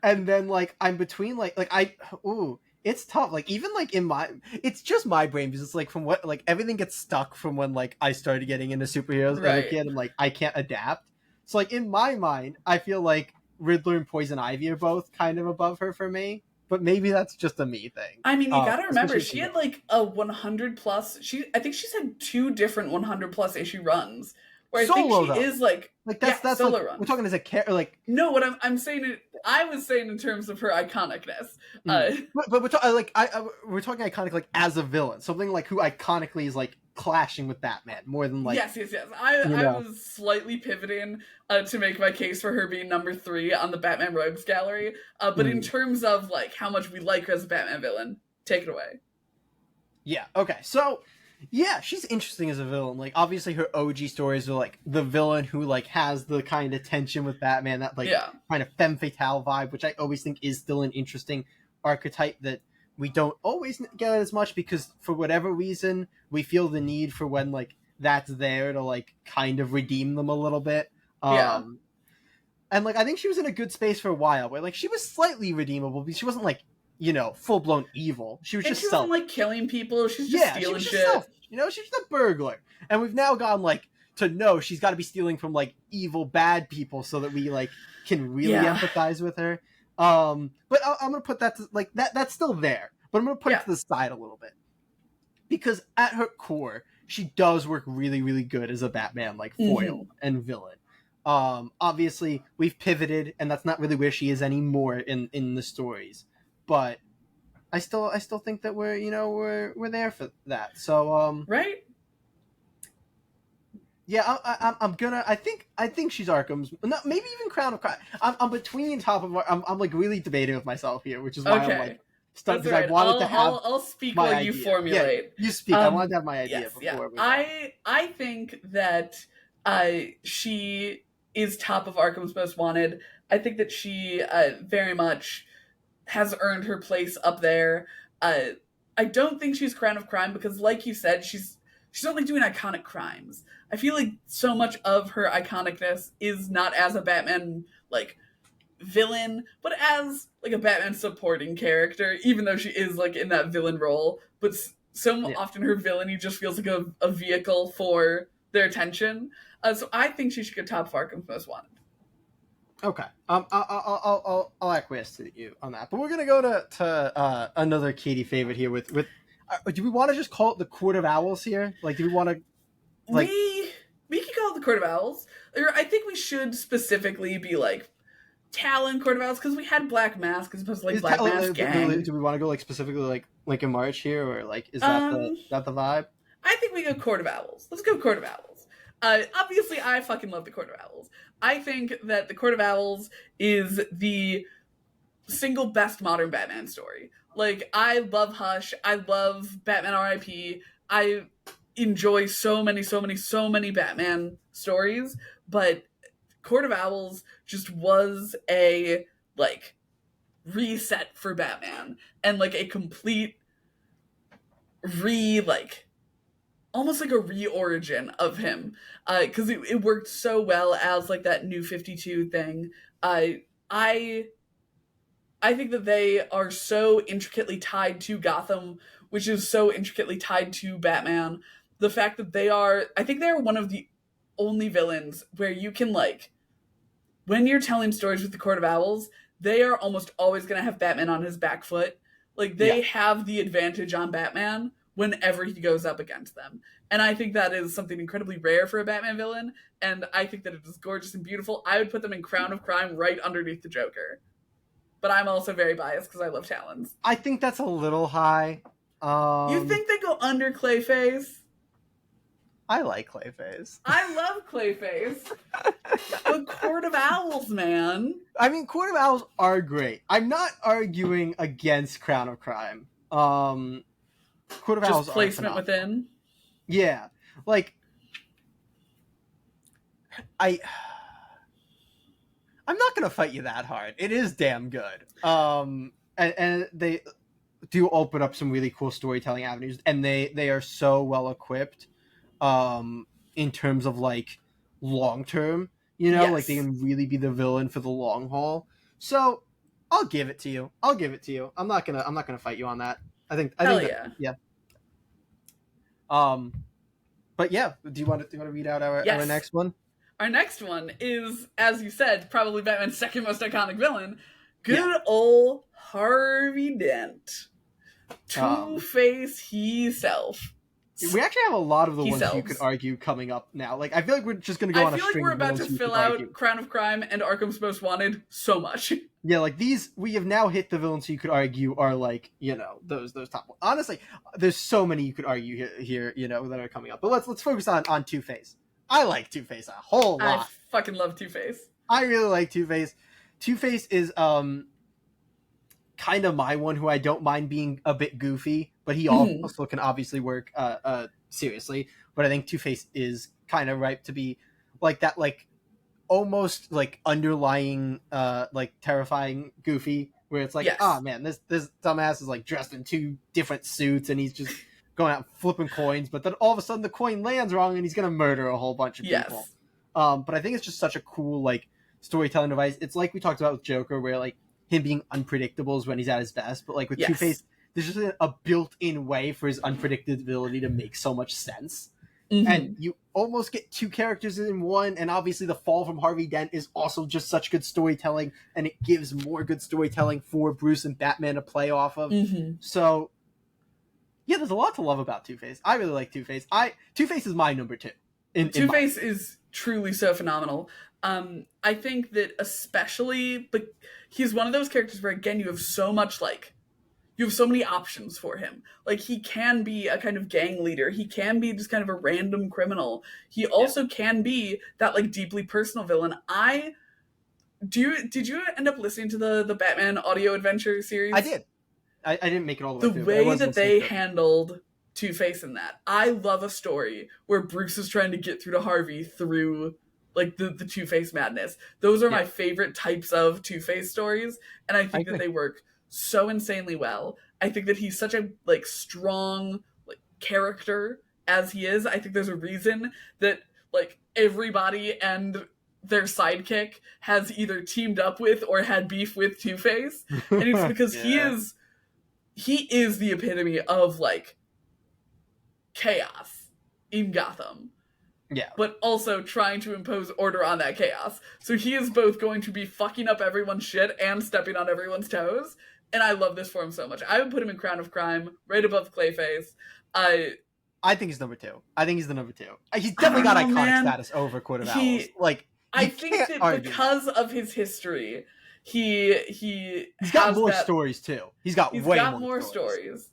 And then like I'm between it's tough. Like even like it's just my brain, because it's like from what like everything gets stuck from when like I started getting into superheroes as a kid, and like I can't adapt. So like in my mind, I feel like Riddler and Poison Ivy are both kind of above her for me. But maybe that's just a me thing. I mean, you gotta remember, she had like a 100 plus. I think she's had 2 different 100 plus issue runs. Where I think she is like that's solo like, runs. We're talking as a character, like no. What I'm saying it. I was saying in terms of her iconicness. But we're we're talking iconic like as a villain, something like who iconically is like clashing with Batman more than like yes. I was slightly pivoting to make my case for her being number 3 on the Batman Rogues Gallery. But in terms of like how much we like her as a Batman villain, take it away. Yeah. Okay. So. Yeah, she's interesting as a villain. Like, obviously her OG stories are, like, the villain who, like, has the kind of tension with Batman, that, like, kind of femme fatale vibe, which I always think is still an interesting archetype that we don't always get as much, because for whatever reason, we feel the need for when, like, that's there to, like, kind of redeem them a little bit. And, like, I think she was in a good space for a while, where, like, she was slightly redeemable, because she wasn't, like, full-blown evil. She was just she wasn't, like, killing people. She's just stealing shit. Selfish. She's just a burglar. And we've now gone, like, to know she's got to be stealing from, like, evil, bad people so that we, like, can really empathize with her. But I'm going to put that, that's still there. But I'm going to put it to the side a little bit. Because at her core, she does work really, really good as a Batman, like, foil and villain. Obviously, we've pivoted, and that's not really where she is anymore in the stories. But I still think that we're there for that. So right. Yeah, I'm gonna. I think she's Arkham's. Not, maybe even Crown of Crime. I'm between top of. I'm like really debating with myself here, which is why I'm like stuck because right. I wanted to have. I'll speak my while idea. you formulate. Yeah, you speak. I wanted to have my idea yes, before. I think that she is top of Arkham's Most Wanted. I think that she very much has earned her place up there. I don't think she's Crown of Crime because, like you said, she's only doing iconic crimes. I feel like so much of her iconicness is not as a Batman like villain, but as like a Batman supporting character, even though she is like in that villain role. But so often her villainy just feels like a vehicle for their attention. So I think she should get top of Arkham's Most Wanted. Okay. I'll acquiesce to you on that. But we're gonna go to another Katie favorite here with do we want to just call it the Court of Owls here? Like, do we want to like we can call it the Court of Owls. Or I think we should specifically be like Talon Court of Owls because we had Black Mask as opposed to like Black Mask Gang. Do we want to go like specifically like Lincoln March here, or like is that the vibe? I think we go Court of Owls. Let's go Court of Owls. Obviously, I fucking love the Court of Owls. I think that the Court of Owls is the single best modern Batman story. Like, I love Hush. I love Batman R.I.P. I enjoy so many Batman stories, but Court of Owls just was a, like, reset for Batman and, like, a complete almost like a re-origin of him, because it worked so well as like that New 52 thing. I think that they are so intricately tied to Gotham, which is so intricately tied to Batman. The fact that I think they're one of the only villains where you can like, when you're telling stories with the Court of Owls, they are almost always going to have Batman on his back foot. Like, they have the advantage on Batman whenever he goes up against them. And I think that is something incredibly rare for a Batman villain, and I think that it is gorgeous and beautiful. I would put them in Crown of Crime right underneath the Joker. But I'm also very biased because I love Talons. I think that's a little high. You think they go under Clayface? I like Clayface. I love Clayface. But Court of Owls, man. I mean, Court of Owls are great. I'm not arguing against Crown of Crime. Court of Owls just placement within. Yeah, like I'm not gonna fight you that hard. It is damn good. And they do open up some really cool storytelling avenues, and they are so well equipped in terms of like long term. You know, like they can really be the villain for the long haul. So I'll give it to you. I'm not gonna fight you on that. I think yeah. But yeah, do you want to read out our next one? Our next one is, as you said, probably Batman's second most iconic villain, good old Harvey Dent, Two-Face himself. We actually have a lot of the ones you could argue coming up now. Like, I feel like we're just going to go on a string. I feel like we're about to fill out Crown of Crime and Arkham's Most Wanted so much. Yeah, like these, we have now hit the villains who you could argue are like, you know, those top ones. Honestly, there's so many you could argue here, you know, that are coming up. But let's focus on Two-Face. I like Two-Face a whole lot. I fucking love Two-Face. I really like Two-Face. Two-Face is kind of my one who I don't mind being a bit goofy, but he also can obviously work seriously. But I think Two-Face is kind of ripe to be like that, like almost like underlying like terrifying goofy, where it's like, oh man, this dumbass is like dressed in two different suits and he's just going out flipping coins, but then all of a sudden the coin lands wrong and he's gonna murder a whole bunch of people. But I think it's just such a cool like storytelling device. It's like we talked about with Joker, where like him being unpredictable is when he's at his best, but like with Two-Face, there's just a built-in way for his unpredictability to make so much sense. And you almost get two characters in one, and obviously the fall from Harvey Dent is also just such good storytelling, and it gives more good storytelling for Bruce and Batman to play off of. So yeah, there's a lot to love about Two-Face. I really like Two-Face. Two-Face is my number two. Two-Face is truly so phenomenal. I think that especially, but he's one of those characters where, again, you have so much, like, you have so many options for him. Like, he can be a kind of gang leader. He can be just kind of a random criminal. He also can be that, like, deeply personal villain. Did you end up listening to the Batman audio adventure series? I did. I didn't make it all the way through. The way that they handled Two-Face in that. I love a story where Bruce is trying to get through to Harvey through, like, the Two-Face madness. Those are my favorite types of Two-Face stories, and I think that they work so insanely well. I think that he's such a, like, strong, like, character as he is. I think there's a reason that, like, everybody and their sidekick has either teamed up with or had beef with Two-Face, and it's because he is the epitome of, like, chaos in Gotham. Yeah. But also trying to impose order on that chaos. So he is both going to be fucking up everyone's shit and stepping on everyone's toes. And I love this for him so much. I would put him in Crown of Crime, right above Clayface. I think he's number 2. I think he's the number 2. He's definitely got iconic status over Court of Owls. Like, I think that because of his history, he's got more stories too. He's got more stories.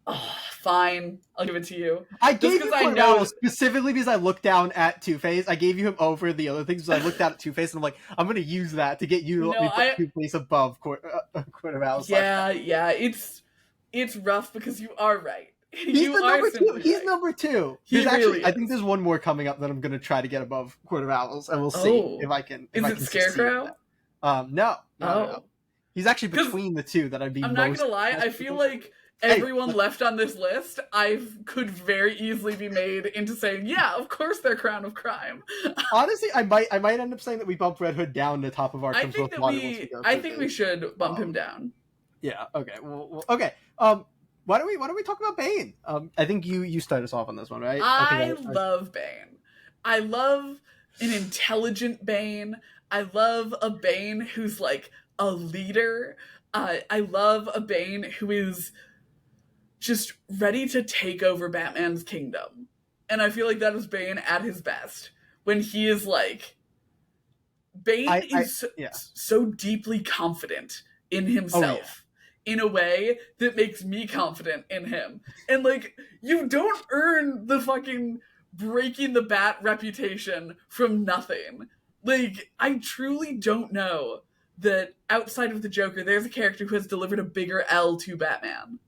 Oh, fine. I'll give it to you. I gave you Court of Owls specifically because I looked down at Two-Face. I gave you him over the other things because I looked down at Two-Face and I'm like, I'm going to use that to get you to let me put Two-Face above Court of Owls. Yeah. It's rough because you are right. He's number 2. He's number 2. I think there's one more coming up that I'm going to try to get above Court of Owls, and we'll see if I can. Is it Scarecrow? No. He's actually between the two that I'd be. I'm not going to lie. I feel like everyone left on this list, I could very easily be made into saying, yeah, of course they're Crown of Crime. Honestly, I might end up saying that we bump Red Hood down to top of our. I think we should bump him down. Yeah. Okay. Well, okay. Why don't we talk about Bane? I think you start us off on this one, right? I love Bane. I love an intelligent Bane. I love a Bane who's like a leader. I love a Bane who is just ready to take over Batman's kingdom. And I feel like that is Bane at his best. When he is like... Bane is so deeply confident in himself. In a way that makes me confident in him. And, like, you don't earn the fucking breaking the bat reputation from nothing. Like, I truly don't know that outside of the Joker, there's a character who has delivered a bigger L to Batman.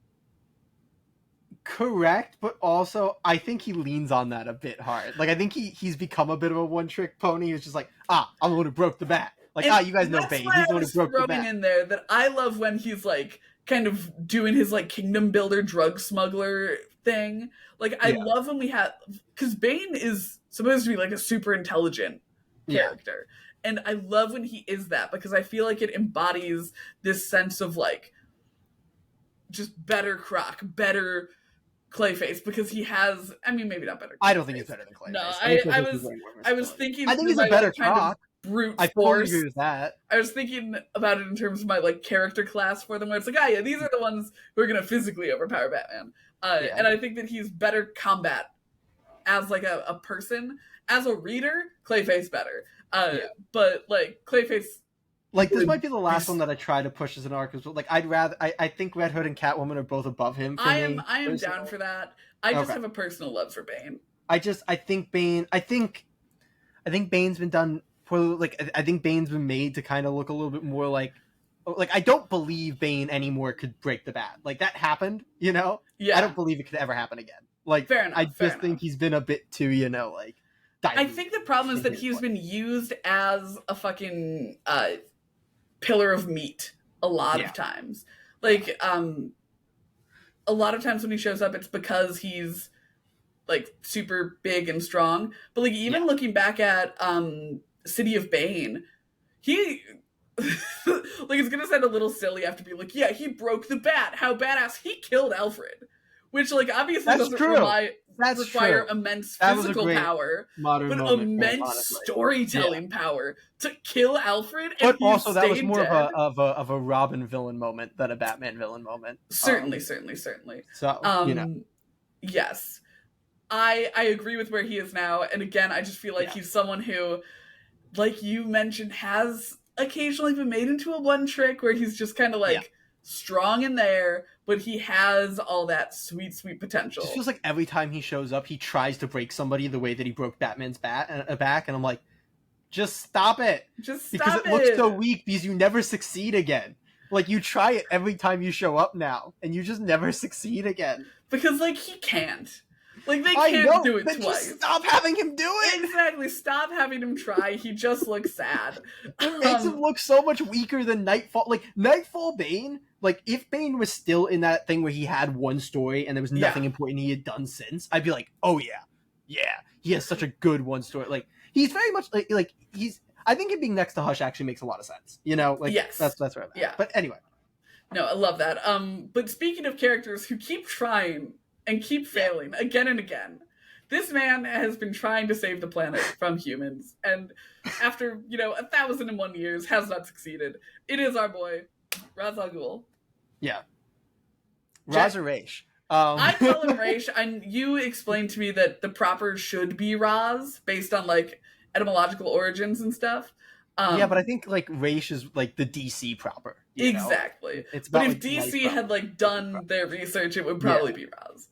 Correct, but also, I think he leans on that a bit hard. Like, I think he's become a bit of a one-trick pony who's just like, I'm the one who broke the bat. Like, you guys know Bane. He's the one who broke the bat. Throwing in there that I love when he's, like, kind of doing his, like, kingdom builder drug smuggler thing. Like, I love when we have... Because Bane is supposed to be, like, a super intelligent character. And I love when he is that, because I feel like it embodies this sense of, like, just better Croc, better Clayface, because he has... I mean, maybe not better Clayface. I don't think he's better than Clayface. No, I was thinking... I think he's a better Croc. Brute force. I totally agree with that. I was thinking about it in terms of my, like, character class for them, where it's like, these are the ones who are going to physically overpower Batman. And I think that he's better combat as, like, a person. As a reader, Clayface better. But, like, Clayface... Like, this might be the last one that I try to push as an arc as well. Like, I think Red Hood and Catwoman are both above him for me. I am down for that. I just have a personal love for Bane. I think Bane's been done... Like, I think Bane's been made to kind of look a little bit more like I don't believe Bane anymore could break the bat. Like, that happened, you know? Yeah. I don't believe it could ever happen again. Like, fair enough, I just think he's been a bit too, you know, like... I think the problem is that he's been used as a fucking pillar of meat a lot of times. Like, a lot of times when he shows up, it's because he's, like, super big and strong. But, like, even looking back at... City of Bane, he like, it's gonna sound a little silly after being like, he broke the bat, how badass, he killed Alfred, which, like, obviously doesn't require immense physical power, but immense storytelling power to kill Alfred. And but also that was more of a Robin villain moment than a Batman villain moment. Certainly. So you know. Yes, I agree with where he is now, and again, I just feel like he's someone who, like you mentioned, has occasionally been made into a one trick where he's just kind of like strong in there, but he has all that sweet potential. It just feels like every time he shows up, he tries to break somebody the way that he broke Batman's back, and I'm like, just stop it. Because it looks so weak, because you never succeed again. Like, you try it every time you show up now, and you just never succeed again. Because, like, he can't. Like, they can't do it twice. Just stop having him do it! Exactly, stop having him try. He just looks sad. It makes him look so much weaker than Nightfall. Like, Nightfall Bane, like, if Bane was still in that thing where he had one story and there was nothing important he had done since, I'd be like, oh yeah, he has such a good one story. Like, he's very much, like he's... I think him being next to Hush actually makes a lot of sense. You know? Like, yes. That's where I'm at. Yeah. But anyway. No, I love that. But speaking of characters who keep trying and keep failing again and again, this man has been trying to save the planet from humans, and after, 1,001 years has not succeeded. It is our boy, Ra's al Ghul. Yeah. Ra's or Raish. I call him Raish, and you explained to me that the proper should be Ra's, based on, like, etymological origins and stuff. Yeah, but I think, like, Raish is, like, the DC proper. Exactly. But if DC had, like, done their research, it would probably be Ra's.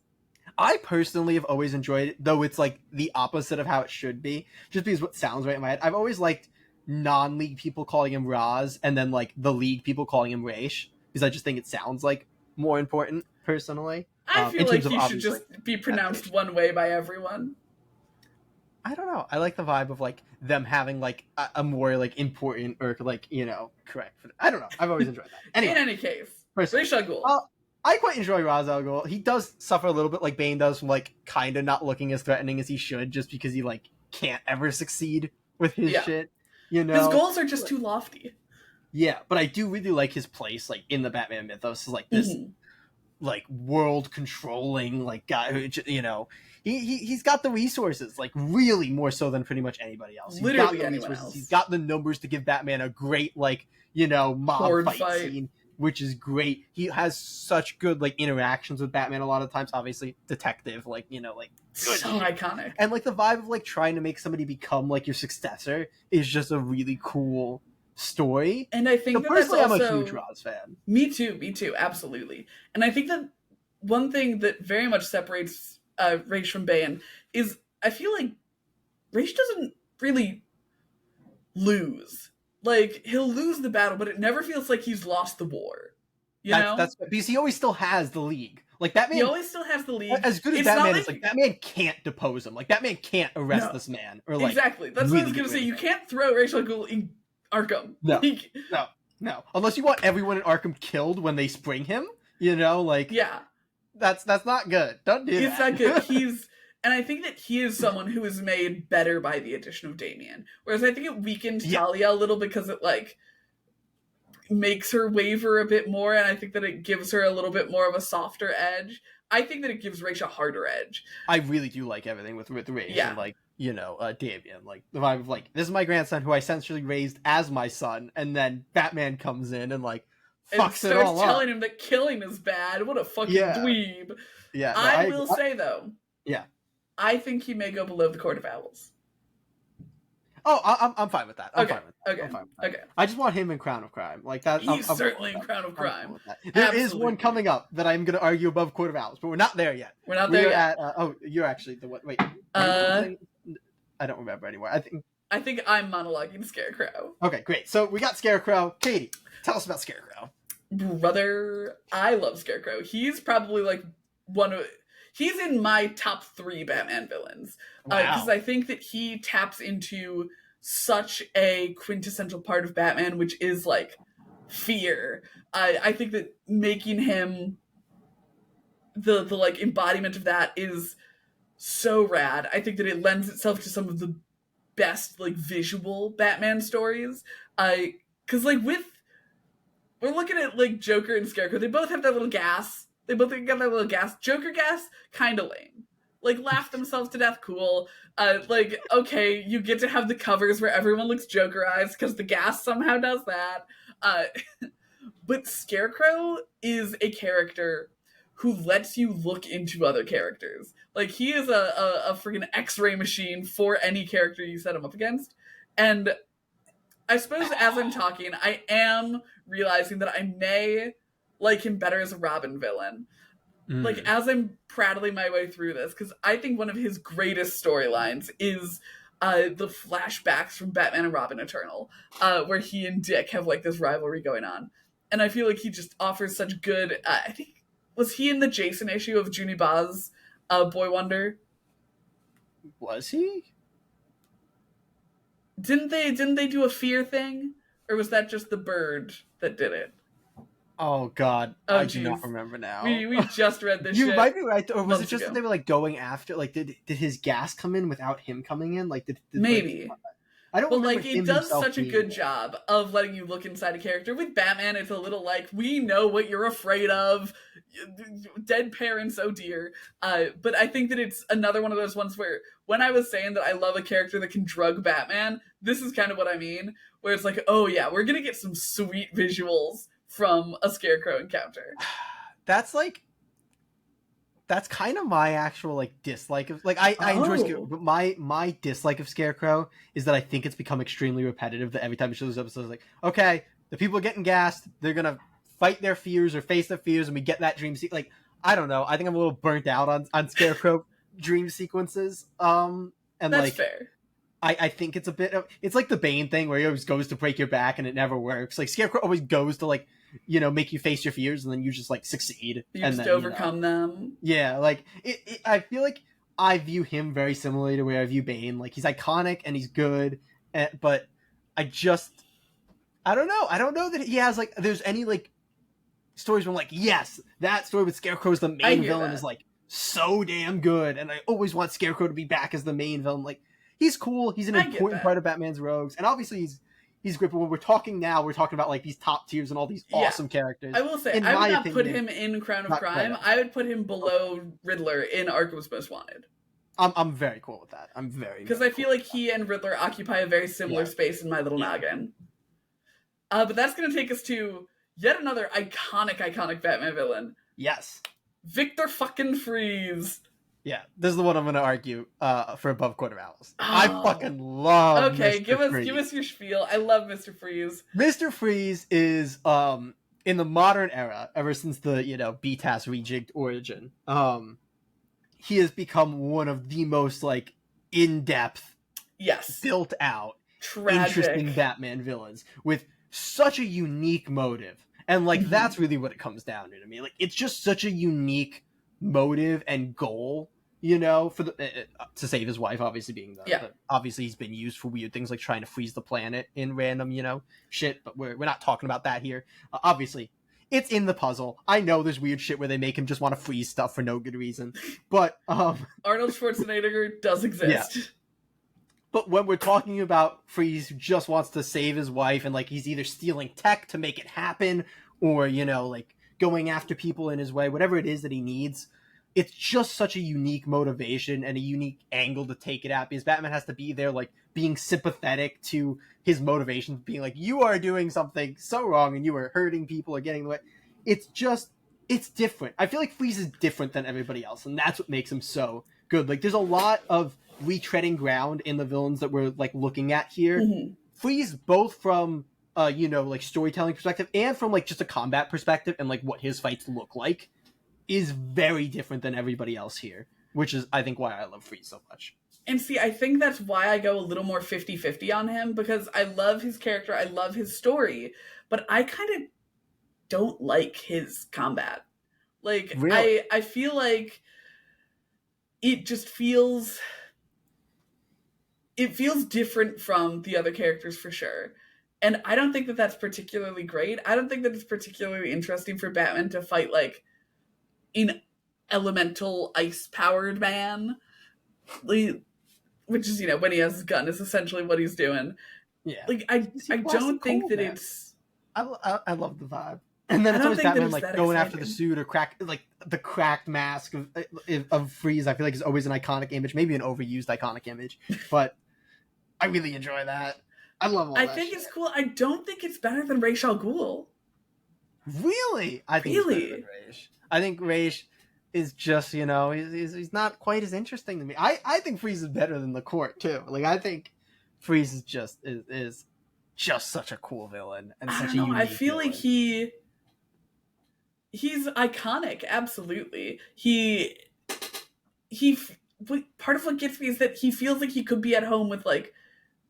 I personally have always enjoyed it, though it's, like, the opposite of how it should be, just because what sounds right in my head. I've always liked non-League people calling him Ra's, and then, like, the League people calling him Raish, because I just think it sounds, like, more important, personally. I feel like he should just be pronounced one way by everyone. I don't know. I like the vibe of, like, them having, like, a more, like, important or, like, correct. I don't know. I've always enjoyed that. Anyway. In any case, Ra's al Ghul. I quite enjoy Ra's al Ghul. He does suffer a little bit like Bane does from, like, kind of not looking as threatening as he should, just because he, like, can't ever succeed with his shit, His goals are just too lofty. Yeah, but I do really like his place, like, in the Batman mythos, is, like, this... like, world controlling, like, guy who, he's got the resources, like, really more so than pretty much anybody else. Literally anyone else. He's got the numbers to give Batman a great, like, mob fight scene, which is great. He has such good, like, interactions with Batman a lot of times. Obviously, detective, like, like, so iconic. And, like, the vibe of, like, trying to make somebody become, like, your successor is just a really cool story. And I think that personally, that's also... I'm a huge Ra's fan. Me too, absolutely. And I think that one thing that very much separates Raish from Bane is I feel like Raish doesn't really lose. Like, he'll lose the battle, but it never feels like he's lost the war. That's because he always still has the League. Like, Batman... He always still has the League. As good as Batman is, like, Batman can't depose him. Like, Batman can't arrest this man. Or, like, exactly. That's what I was going to say. You can't throw Ra's al Ghul in Arkham. No. Unless you want everyone in Arkham killed when they spring him, like... Yeah. That's not good. Don't do that. It's not good. And I think that he is someone who is made better by the addition of Damian. Whereas I think it weakened Talia a little because it, like, makes her waver a bit more, and I think that it gives her a little bit more of a softer edge. I think that it gives Raish a harder edge. I really do like everything with Raish and, like, Damian. Like, the vibe of, like, this is my grandson who I essentially raised as my son, and then Batman comes in and, like, fucks it all up. And starts telling him that killing is bad. What a fucking dweeb. Yeah. No, I will say, though. Yeah. I think he may go below the Court of Owls. Oh, I'm fine with that. Okay. I just want him in Crown of Crime. Like that. He's certainly in Crown of Crime. There is one coming up that I'm going to argue above Court of Owls, but we're not there yet. We're not there yet. You're actually the one. Wait. I don't remember anymore. I think I'm monologuing Scarecrow. Okay, great. So we got Scarecrow. Katie, tell us about Scarecrow. Brother, I love Scarecrow. He's probably like he's in my top 3 Batman villains. Because I think that he taps into such a quintessential part of Batman, which is, like, fear. I think that making him the like, embodiment of that is so rad. I think that it lends itself to some of the best, like, visual Batman stories. Because, like, we're looking at, like, Joker and Scarecrow. They both have that little gas. They both got that little gas. Joker gas, kind of lame. Like, laugh themselves to death, cool. Like, okay, you get to have the covers where everyone looks Jokerized because the gas somehow does that. But Scarecrow is a character who lets you look into other characters. Like, he is a freaking X-ray machine for any character you set him up against. And I suppose as I'm talking, I am realizing that I may like him better as a Robin villain. Like, as I'm prattling my way through this, because I think one of his greatest storylines is the flashbacks from Batman and Robin Eternal, where he and Dick have like this rivalry going on. And I feel like he just offers such good. I think, was he in the Jason issue of Junie Ba's Boy Wonder? Was he? Didn't they do a fear thing, or was that just the Bird that did it? Oh God, I do not remember now. We just read this. You might be right, or was it just that they were like going after? Like, did his gas come in without him coming in? Like, did maybe? Like, I don't. But like, it does such a good job of letting you look inside a character. With Batman, it's a little like, we know what you're afraid of. Dead parents, oh dear. But I think that it's another one of those ones where, when I was saying that I love a character that can drug Batman, this is kind of what I mean. Where it's like, oh yeah, we're gonna get some sweet visuals from a Scarecrow encounter. That's kind of my actual like dislike of I enjoy Scarecrow, but my dislike of Scarecrow is that I think it's become extremely repetitive. That every time it shows up, it's like, okay, the people are getting gassed, they're gonna fight their fears or face their fears, and we get that dream like, I don't know. I think I'm a little burnt out on Scarecrow dream sequences. And that's like fair. I think it's a bit of, it's like the Bane thing where he always goes to break your back and it never works. Like Scarecrow always goes to like, make you face your fears and then you just like succeed. You and just then, overcome them. Yeah, like I feel like I view him very similarly to where I view Bane. Like he's iconic and he's good, but I don't know. I don't know that he has like, there's any like stories where I'm like, yes, that story with Scarecrow as the main villain is like so damn good, and I always want Scarecrow to be back as the main villain. Like he's cool. He's an important part of Batman's rogues, and obviously he's great. But when we're talking now, we're talking about like these top tiers and all these awesome characters. I will say, I would not put him in Crown of Crime. I would put him below Riddler in Arkham's Most Wanted. I'm very cool with that. I'm very, because I feel like he and Riddler occupy a very similar space in my little noggin. But that's going to take us to yet another iconic Batman villain. Yes, Victor fucking Freeze. Yeah, this is the one I'm going to argue for above Court of Owls. I fucking love Okay, Mr. give us your spiel. I love Mr. Freeze. Mr. Freeze is in the modern era, ever since the BTAS rejigged origin, he has become one of the most like in-depth, built out, interesting Batman villains with such a unique motive. And like that's really what it comes down to me. Like it's just such a unique motive and goal, for to save his wife, obviously being obviously he's been used for weird things like trying to freeze the planet in random shit, but we're not talking about that here. Obviously it's in the puzzle. I know there's weird shit where they make him just want to freeze stuff for no good reason, but Arnold Schwarzenegger does exist. Yeah. But when we're talking about Freeze who just wants to save his wife and like he's either stealing tech to make it happen or like going after people in his way, whatever it is that he needs, it's just such a unique motivation and a unique angle to take it at, because Batman has to be there like being sympathetic to his motivations, being like, you are doing something so wrong and you are hurting people or getting away. It's different. I feel like Freeze is different than everybody else, and that's what makes him so good. Like there's a lot of retreading ground in the villains that we're like looking at here. Freeze, both from like storytelling perspective and from like just a combat perspective and like what his fights look like, is very different than everybody else here, which is I think why I love Freeze so much. And see, I think that's why I go a little more 50-50 on him, because I love his character, I love his story, but I kind of don't like his combat. Like really? I feel like it just feels different from the other characters for sure. And I don't think that that's particularly great. I don't think that it's particularly interesting for Batman to fight like an elemental ice-powered man. Which is, when he has his gun is essentially what he's doing. Yeah. Like, I don't think that it's... I love the vibe. And then it's always Batman like going after the suit or the cracked mask of Freeze. I feel like is always an iconic image, maybe an overused iconic image, but I really enjoy that. I love all that. I think it's cool. I don't think it's better than Ra's al Ghul. Really? I think it's better than Ra's. I think Ra's is just, he's not quite as interesting to me. I think Freeze is better than the Court too. Like I think Freeze is just such a cool villain and such a unique I feel villain. like he's iconic, absolutely. Part of what gets me is that he feels like he could be at home with like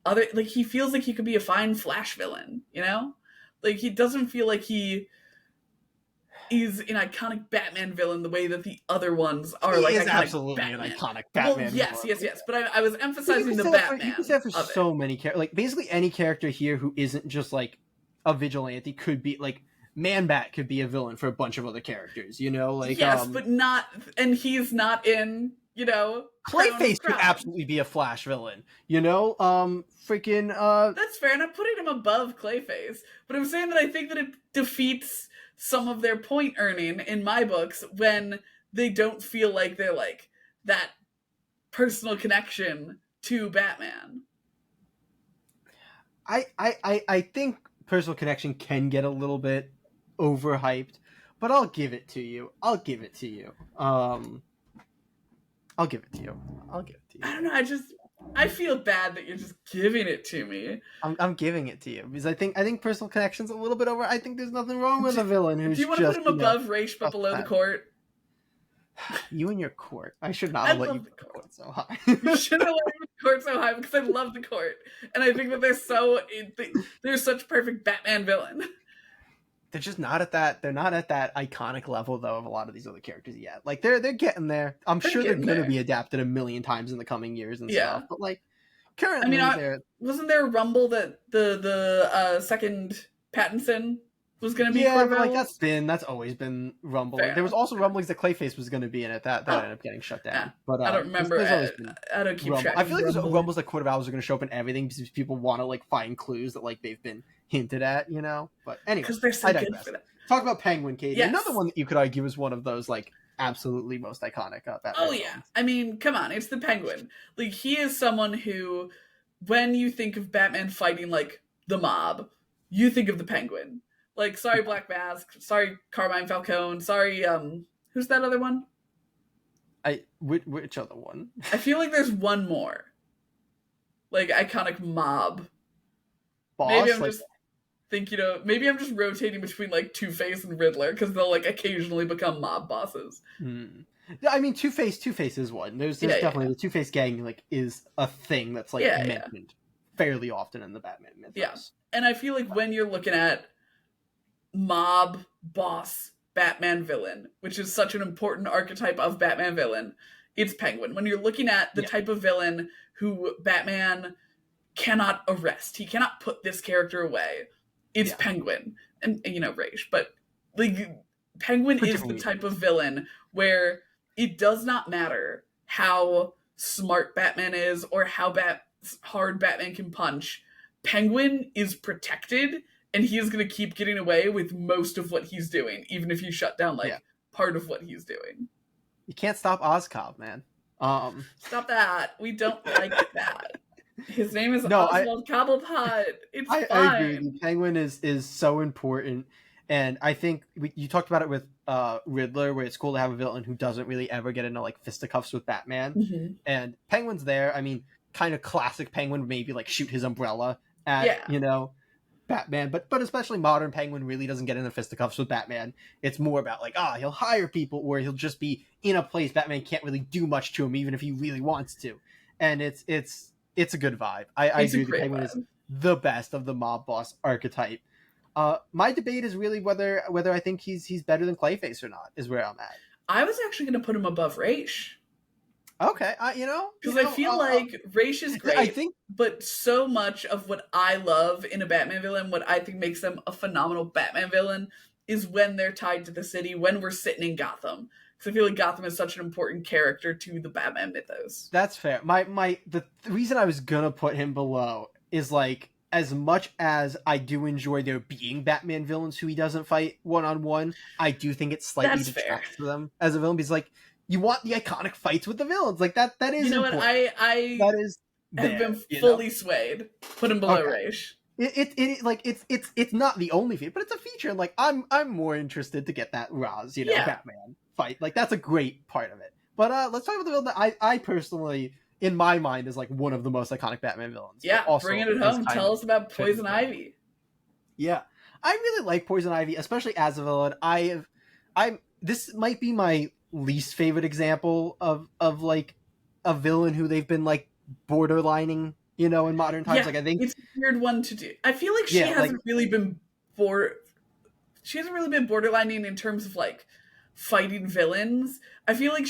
other, like he feels like he could be a fine Flash villain, you know? Like he doesn't feel like he is an iconic Batman villain the way that the other ones are. He like is absolutely Batman. An iconic Batman. Well, yes, villain. yes. But I was emphasizing the Batman. You can say for so many characters, like basically any character here who isn't just like a vigilante could be like Man-Bat could be a villain for a bunch of other characters, you know? Like yes, but not, and he's not in, you know, Clayface could absolutely be a Flash villain, you know? Freaking That's fair, and I'm putting him above Clayface, but I'm saying that I think that it defeats some of their point earning in my books when they don't feel like they're like that personal connection to Batman. I think personal connection can get a little bit overhyped, but I'll give it to you. I'll give it to you. I don't know. I feel bad that you're just giving it to me. I'm giving it to you because I think personal connection's a little bit over. I think there's nothing wrong with a villain who's. Do you want to put him above Ra's but below the Court? You and your Court. I should not have let you put the Court so high. You shouldn't have let me put the Court so high because I love the Court, and I think that they're such perfect Batman villain. They're just not at that. They're not at that iconic level though of a lot of these other characters yet. Like they're getting there. I'm sure they're going to be adapted a million times in the coming years and stuff. But like currently, wasn't there a rumble that the second Pattinson was going to be? Yeah, but like that's always been rumbling. There was also rumblings that Clayface was going to be in it. That ended up getting shut down. Yeah. But I don't remember. I don't keep track. I feel like there's rumbles that Court of Owls are going to show up in everything because people want to like find clues that like they've been hinted at, you know. But anyway, because they're so good for that. Talk about Penguin, Katie. Yes. Another one that you could argue is one of those like absolutely most iconic Batman. Oh yeah, villains. I mean, come on, it's the Penguin. Like he is someone who, when you think of Batman fighting like the mob, you think of the Penguin. Like, sorry, Black Mask. Sorry, Carmine Falcone. Sorry, who's that other one? Which other one? I feel like there's one more. Like iconic mob. Boss. Maybe I'm just maybe I'm just rotating between like Two-Face and Riddler because they'll like occasionally become mob bosses. Yeah, I mean Two-Face is one. There's definitely the Two-Face gang like is a thing that's like mentioned fairly often in the Batman mythos. Yeah, and I feel like when you're looking at mob boss Batman villain, which is such an important archetype of Batman villain, it's Penguin. When you're looking at the type of villain who Batman cannot arrest, he cannot put this character away, it's Penguin. And you know, Raish, but like Penguin is the type of villain where it does not matter how smart Batman is or how hard Batman can punch. Penguin is protected, and he is going to keep getting away with most of what he's doing, even if you shut down like part of what he's doing. You can't stop Oscorp, man. Stop that. We don't like that. His name is Oswald Cobblepot. It's fine. I agree. Penguin is so important, and I think you talked about it with Riddler, where it's cool to have a villain who doesn't really ever get into like fisticuffs with Batman, and Penguin's there. I mean, kind of classic Penguin would maybe like shoot his umbrella at Batman, but especially modern Penguin really doesn't get into fisticuffs with Batman. It's more about like he'll hire people, or he'll just be in a place Batman can't really do much to him, even if he really wants to, and it's a good vibe. I agree. Penguin is the best of the mob boss archetype. My debate is really whether I think he's better than Clayface or not is where I'm at. I was actually going to put him above Raish. Okay, because I feel like Raish is great, but so much of what I love in a Batman villain, what I think makes them a phenomenal Batman villain, is when they're tied to the city, when we're sitting in Gotham. Because I feel like Gotham is such an important character to the Batman mythos. That's fair. The reason I was gonna put him below is like, as much as I do enjoy there being Batman villains who he doesn't fight one-on-one, I do think it slightly detracts to them as a villain, because like, you want the iconic fights with the villains. Like that is You know important. what? I that is have been fully swayed. Put him below Raish. It's not the only feature, but it's a feature, and like I'm more interested to get that Ra's, Batman fight. Like that's a great part of it. But let's talk about the villain that I personally, in my mind, is like one of the most iconic Batman villains. Yeah, bring it home. Tell us about Poison Ivy. Yeah, I really like Poison Ivy, especially as a villain. this might be my least favorite example of like a villain who they've been like borderlining, you know, in modern times. Like I think it's a weird one to do. I feel like she hasn't really been borderlining in terms of like fighting villains. I feel like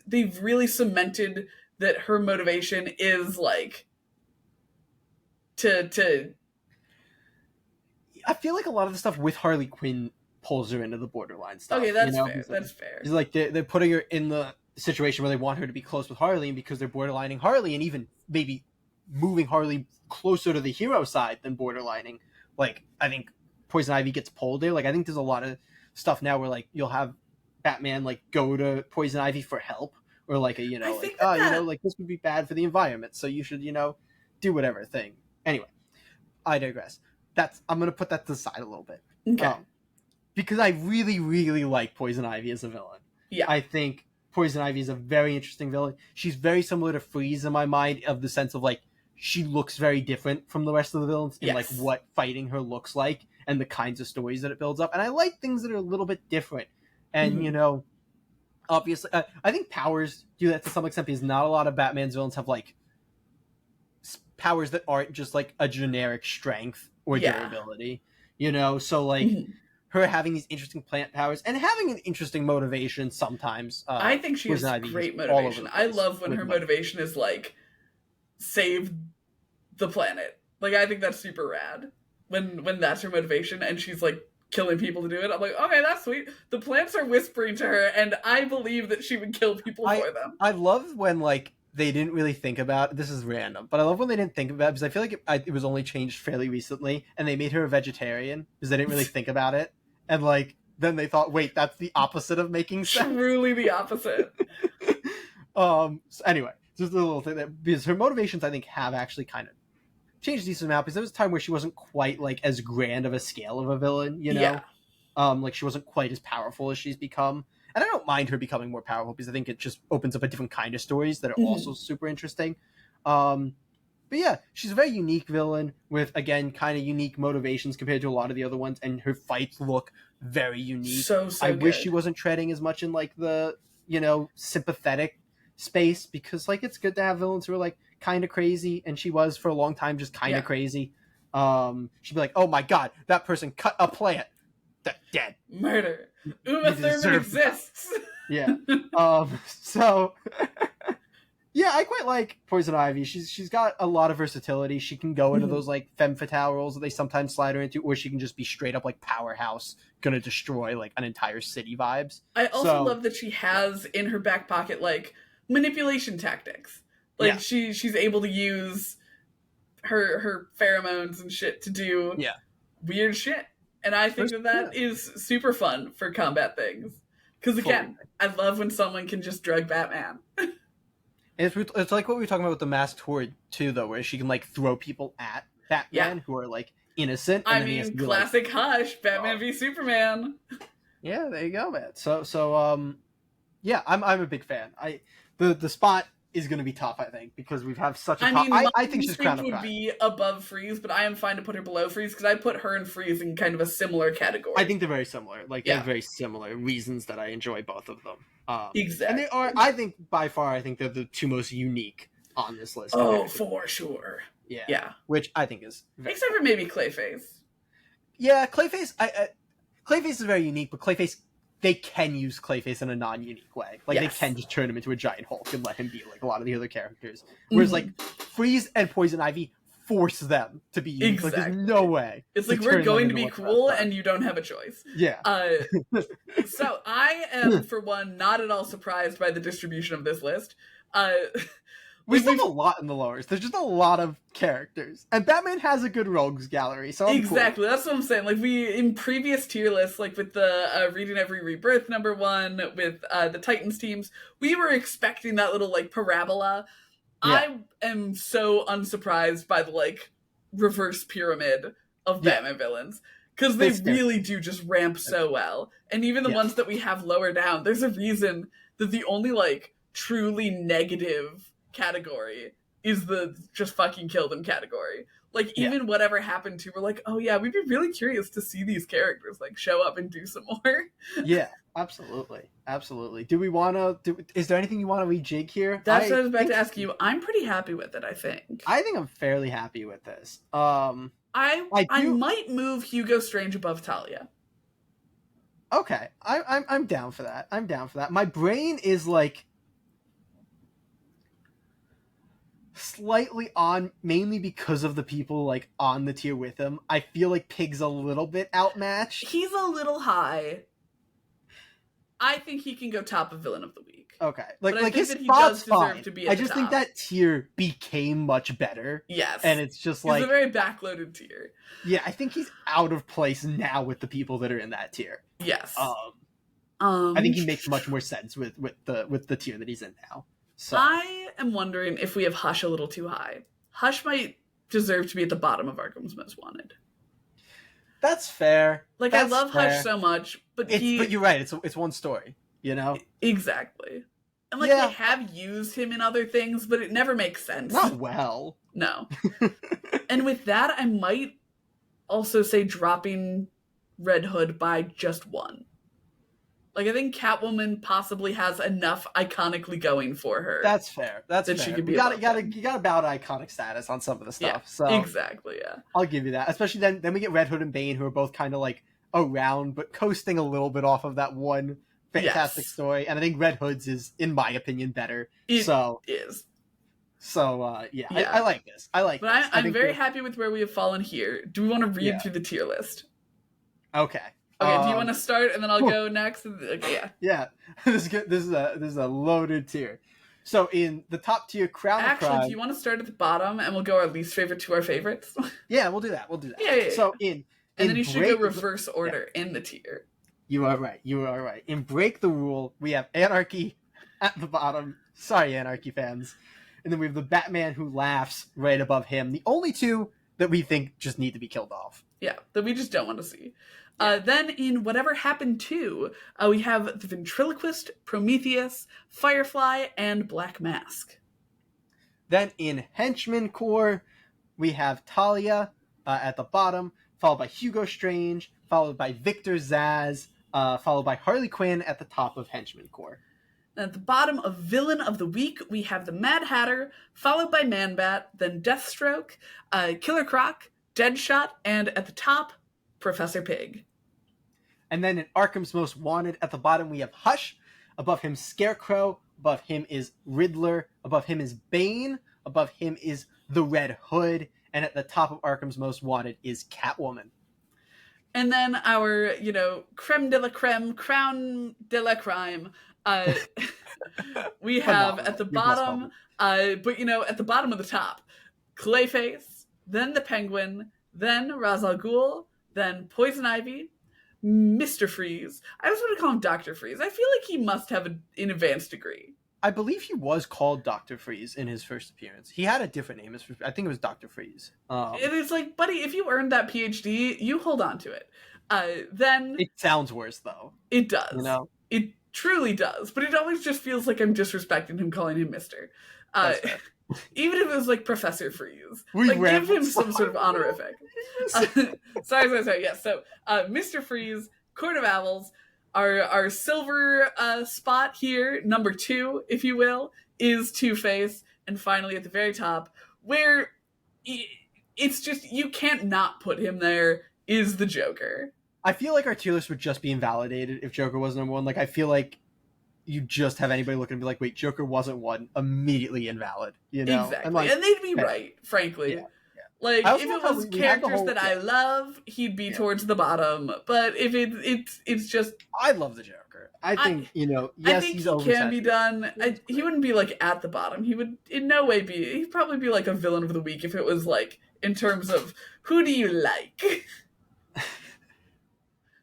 they've really cemented that her motivation is like to I feel like a lot of the stuff with Harley Quinn pulls her into the borderline stuff. Okay, that's fair. That's fair. It's like they're putting her in the situation where they want her to be close with Harley, and because they're borderlining Harley, and even maybe moving Harley closer to the hero side than borderlining. Like I think Poison Ivy gets pulled there. Like I think there's a lot of stuff now where like you'll have Batman like go to Poison Ivy for help, or like you know like this would be bad for the environment, so you should do whatever thing. Anyway, I digress. I'm gonna put that to the side a little bit. Okay. Because I really, really like Poison Ivy as a villain. Yeah. I think Poison Ivy is a very interesting villain. She's very similar to Freeze in my mind, of the sense of like she looks very different from the rest of the villains in like what fighting her looks like and the kinds of stories that it builds up. And I like things that are a little bit different. And obviously, I think powers do that to some extent, because not a lot of Batman's villains have like powers that aren't just like a generic strength or durability. So like. Her having these interesting plant powers and having an interesting motivation sometimes. I think she has great motivation. I love when her motivation is like save the planet. Like I think that's super rad when that's her motivation and she's like killing people to do it. I'm like, okay, that's sweet. The plants are whispering to her, and I believe that she would kill people for them. I love when like they didn't really think about this. Is random, but I love when they didn't think about it, because I feel like it was only changed fairly recently, and they made her a vegetarian because they didn't really think about it. And, like, then they thought, wait, that's the opposite of making sense? Truly the opposite. So anyway, just a little thing because her motivations, I think, have actually kind of changed a decent amount, because there was a time where she wasn't quite, like, as grand of a scale of a villain, Yeah. Like, she wasn't quite as powerful as she's become. And I don't mind her becoming more powerful, because I think it just opens up a different kind of stories that are also super interesting. But yeah, she's a very unique villain with, again, kind of unique motivations compared to a lot of the other ones, and her fights look very unique. So I wish she wasn't treading as much in, like, the, sympathetic space, because, like, it's good to have villains who are, like, kind of crazy, and she was for a long time just kind of crazy. She'd be like, oh my god, that person cut a plant. They're dead. Murder. Uma Thurman exists. Yeah. So... Yeah, I quite like Poison Ivy. She's got a lot of versatility. She can go into those like femme fatale roles that they sometimes slide her into, or she can just be straight up like powerhouse, gonna destroy like an entire city vibes. I also love that she has in her back pocket like manipulation tactics. Like she's able to use her pheromones and shit to do weird shit. And I think that is super fun for combat things. Because again, I love when someone can just drug Batman. It's like what we were talking about with the Masked Horde too, though, where she can like throw people at Batman who are like innocent. And classic Hush, Batman v Superman. Yeah, there you go, man. So yeah, I'm a big fan. The spot is going to be tough, I think, because we have such a. I think she's Crown of Crime. Would be above Freeze, but I am fine to put her below Freeze because I put her and Freeze in kind of a similar category. I think they're very similar. Like they have very similar reasons that I enjoy both of them. Exactly. And they are. I think by far, I think they're the two most unique on this list. Oh, for sure. Yeah. Which I think is except for maybe Clayface. Yeah, Clayface. Clayface is very unique, but Clayface. They can use Clayface in a non-unique way. Like, they can just turn him into a giant Hulk and let him be like a lot of the other characters. Whereas, like, Freeze and Poison Ivy force them to be unique. Exactly. Like, there's no way. It's like, we're going to be cool and you don't have a choice. Yeah. So, I am, for one, not at all surprised by the distribution of this list. We still have a lot in the lowers. There's just a lot of characters. And Batman has a good rogues gallery, so exactly, cool. That's what I'm saying. Like, in previous tier lists, like with the Reading Every Rebirth #1, with the Titans teams, we were expecting that little, like, parabola. Yeah. I am so unsurprised by the, like, reverse pyramid of Batman villains. Because they really do just ramp so well. And even the ones that we have lower down, there's a reason that the only, like, truly negative category is the just fucking kill them category. Like, even whatever happened to, we're like, oh yeah, we'd be really curious to see these characters like show up and do some more. Yeah, Absolutely. Do we want to? Is there anything you want to rejig here? That's what I was about to ask you. I'm pretty happy with it. I think I'm fairly happy with this. I might move Hugo Strange above Talia. Okay, I'm down for that. My brain is like slightly on, mainly because of the people like on the tier with him. I feel like Pig's a little bit outmatched. He's a little high. I think he can go top of Villain of the Week. Okay, like his spot's fine. I just think that tier became much better. Yes, and it's just like, it's a very backloaded tier. Yeah, I think he's out of place now with the people that are in that tier. Yes. I think he makes much more sense with the tier that he's in now. So I am wondering if we have Hush a little too high. Hush might deserve to be at the bottom of Arkham's Most Wanted. That's fair. Like, I love Hush so much, but you're right. It's one story, you know? Exactly. And like, they have used him in other things, but it never makes sense. Not well. No. And with that, I might also say dropping Red Hood by just one. Like, I think Catwoman possibly has enough iconically going for her. That's fair. That's fair. She could be you gotta bow to iconic status on some of the stuff. Yeah, so exactly, yeah. I'll give you that. Especially then we get Red Hood and Bane, who are both kind of like around, but coasting a little bit off of that one fantastic story. And I think Red Hood's is, in my opinion, better. It So yeah. I like this. But this. I'm very happy with where we have fallen here. Do we want to read through the tier list? Okay. Okay, do you want to start and then I'll go next? Okay, yeah. Yeah. This is a loaded tier. So in the top tier, Crown of Crime. Do you want to start at the bottom and we'll go our least favorite to our favorites? Yeah, we'll do that. Yeah. So and then you should go reverse order in the tier. You are right. In Break the Rule, we have Anarchy at the bottom. Sorry, Anarchy fans. And then we have the Batman Who Laughs right above him. The only two that we think just need to be killed off. Yeah, that we just don't want to see. Then in Whatever Happened To, we have the Ventriloquist, Prometheus, Firefly, and Black Mask. Then in Henchman Corps, we have Talia at the bottom, followed by Hugo Strange, followed by Victor Zsasz, followed by Harley Quinn at the top of Henchman Corps. At the bottom of Villain of the Week, we have the Mad Hatter, followed by Man-Bat, then Deathstroke, Killer Croc, Deadshot, and at the top, Professor Pig. And then in Arkham's Most Wanted, at the bottom we have Hush, above him Scarecrow, above him is Riddler, above him is Bane, above him is the Red Hood, and at the top of Arkham's Most Wanted is Catwoman. And then our, creme de la creme, crown de la crime, we have at the bottom, at the bottom of the top, Clayface, then the Penguin, then Ra's al Ghul, then Poison Ivy, Mr. Freeze. I always want to call him Dr. Freeze. I feel like he must have an advanced degree. I believe he was called Dr. Freeze in his first appearance. He had a different name. I think it was Dr. Freeze. It is like, buddy, if you earned that PhD, you hold on to it. Then it sounds worse, though. It does. It truly does. But it always just feels like I'm disrespecting him, calling him Mr. Even if it was like Professor Freeze. Give him some sort of honorific. Sorry. Yes. So, Mr. Freeze, Court of Owls, our silver spot here, number 2, if you will, is Two-Face. And finally, at the very top, where it's just, you can't not put him there, is the Joker. I feel like our tier list would just be invalidated if Joker was number 1. Like, I feel like you just have anybody look and be like, wait, Joker wasn't 1, immediately invalid, Exactly. And they'd be right, frankly. Yeah. Like, if it was characters that I love, he'd be towards the bottom. But if it's just... I love the Joker. I think, yes, I think he can be done. He wouldn't be, like, at the bottom. He would in no way be... He'd probably be, like, a Villain of the Week if it was, like, in terms of, who do you like?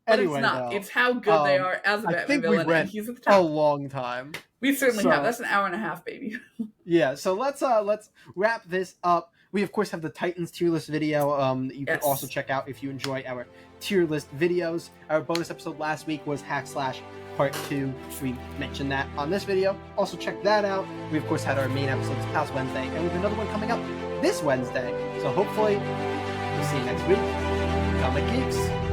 But anyway, it's not. It's how good they are as a Batman villain, and he's at the top. A long time. We certainly have. That's an hour and a half, baby. Yeah, so let's wrap this up. We, of course, have the Titans tier list video that you can also check out if you enjoy our tier list videos. Our bonus episode last week was Hack/Slash Part 2. We mentioned that on this video. Also check that out. We, of course, had our main episode this past Wednesday, and we have another one coming up this Wednesday. So hopefully, we'll see you next week. Comic Geeks.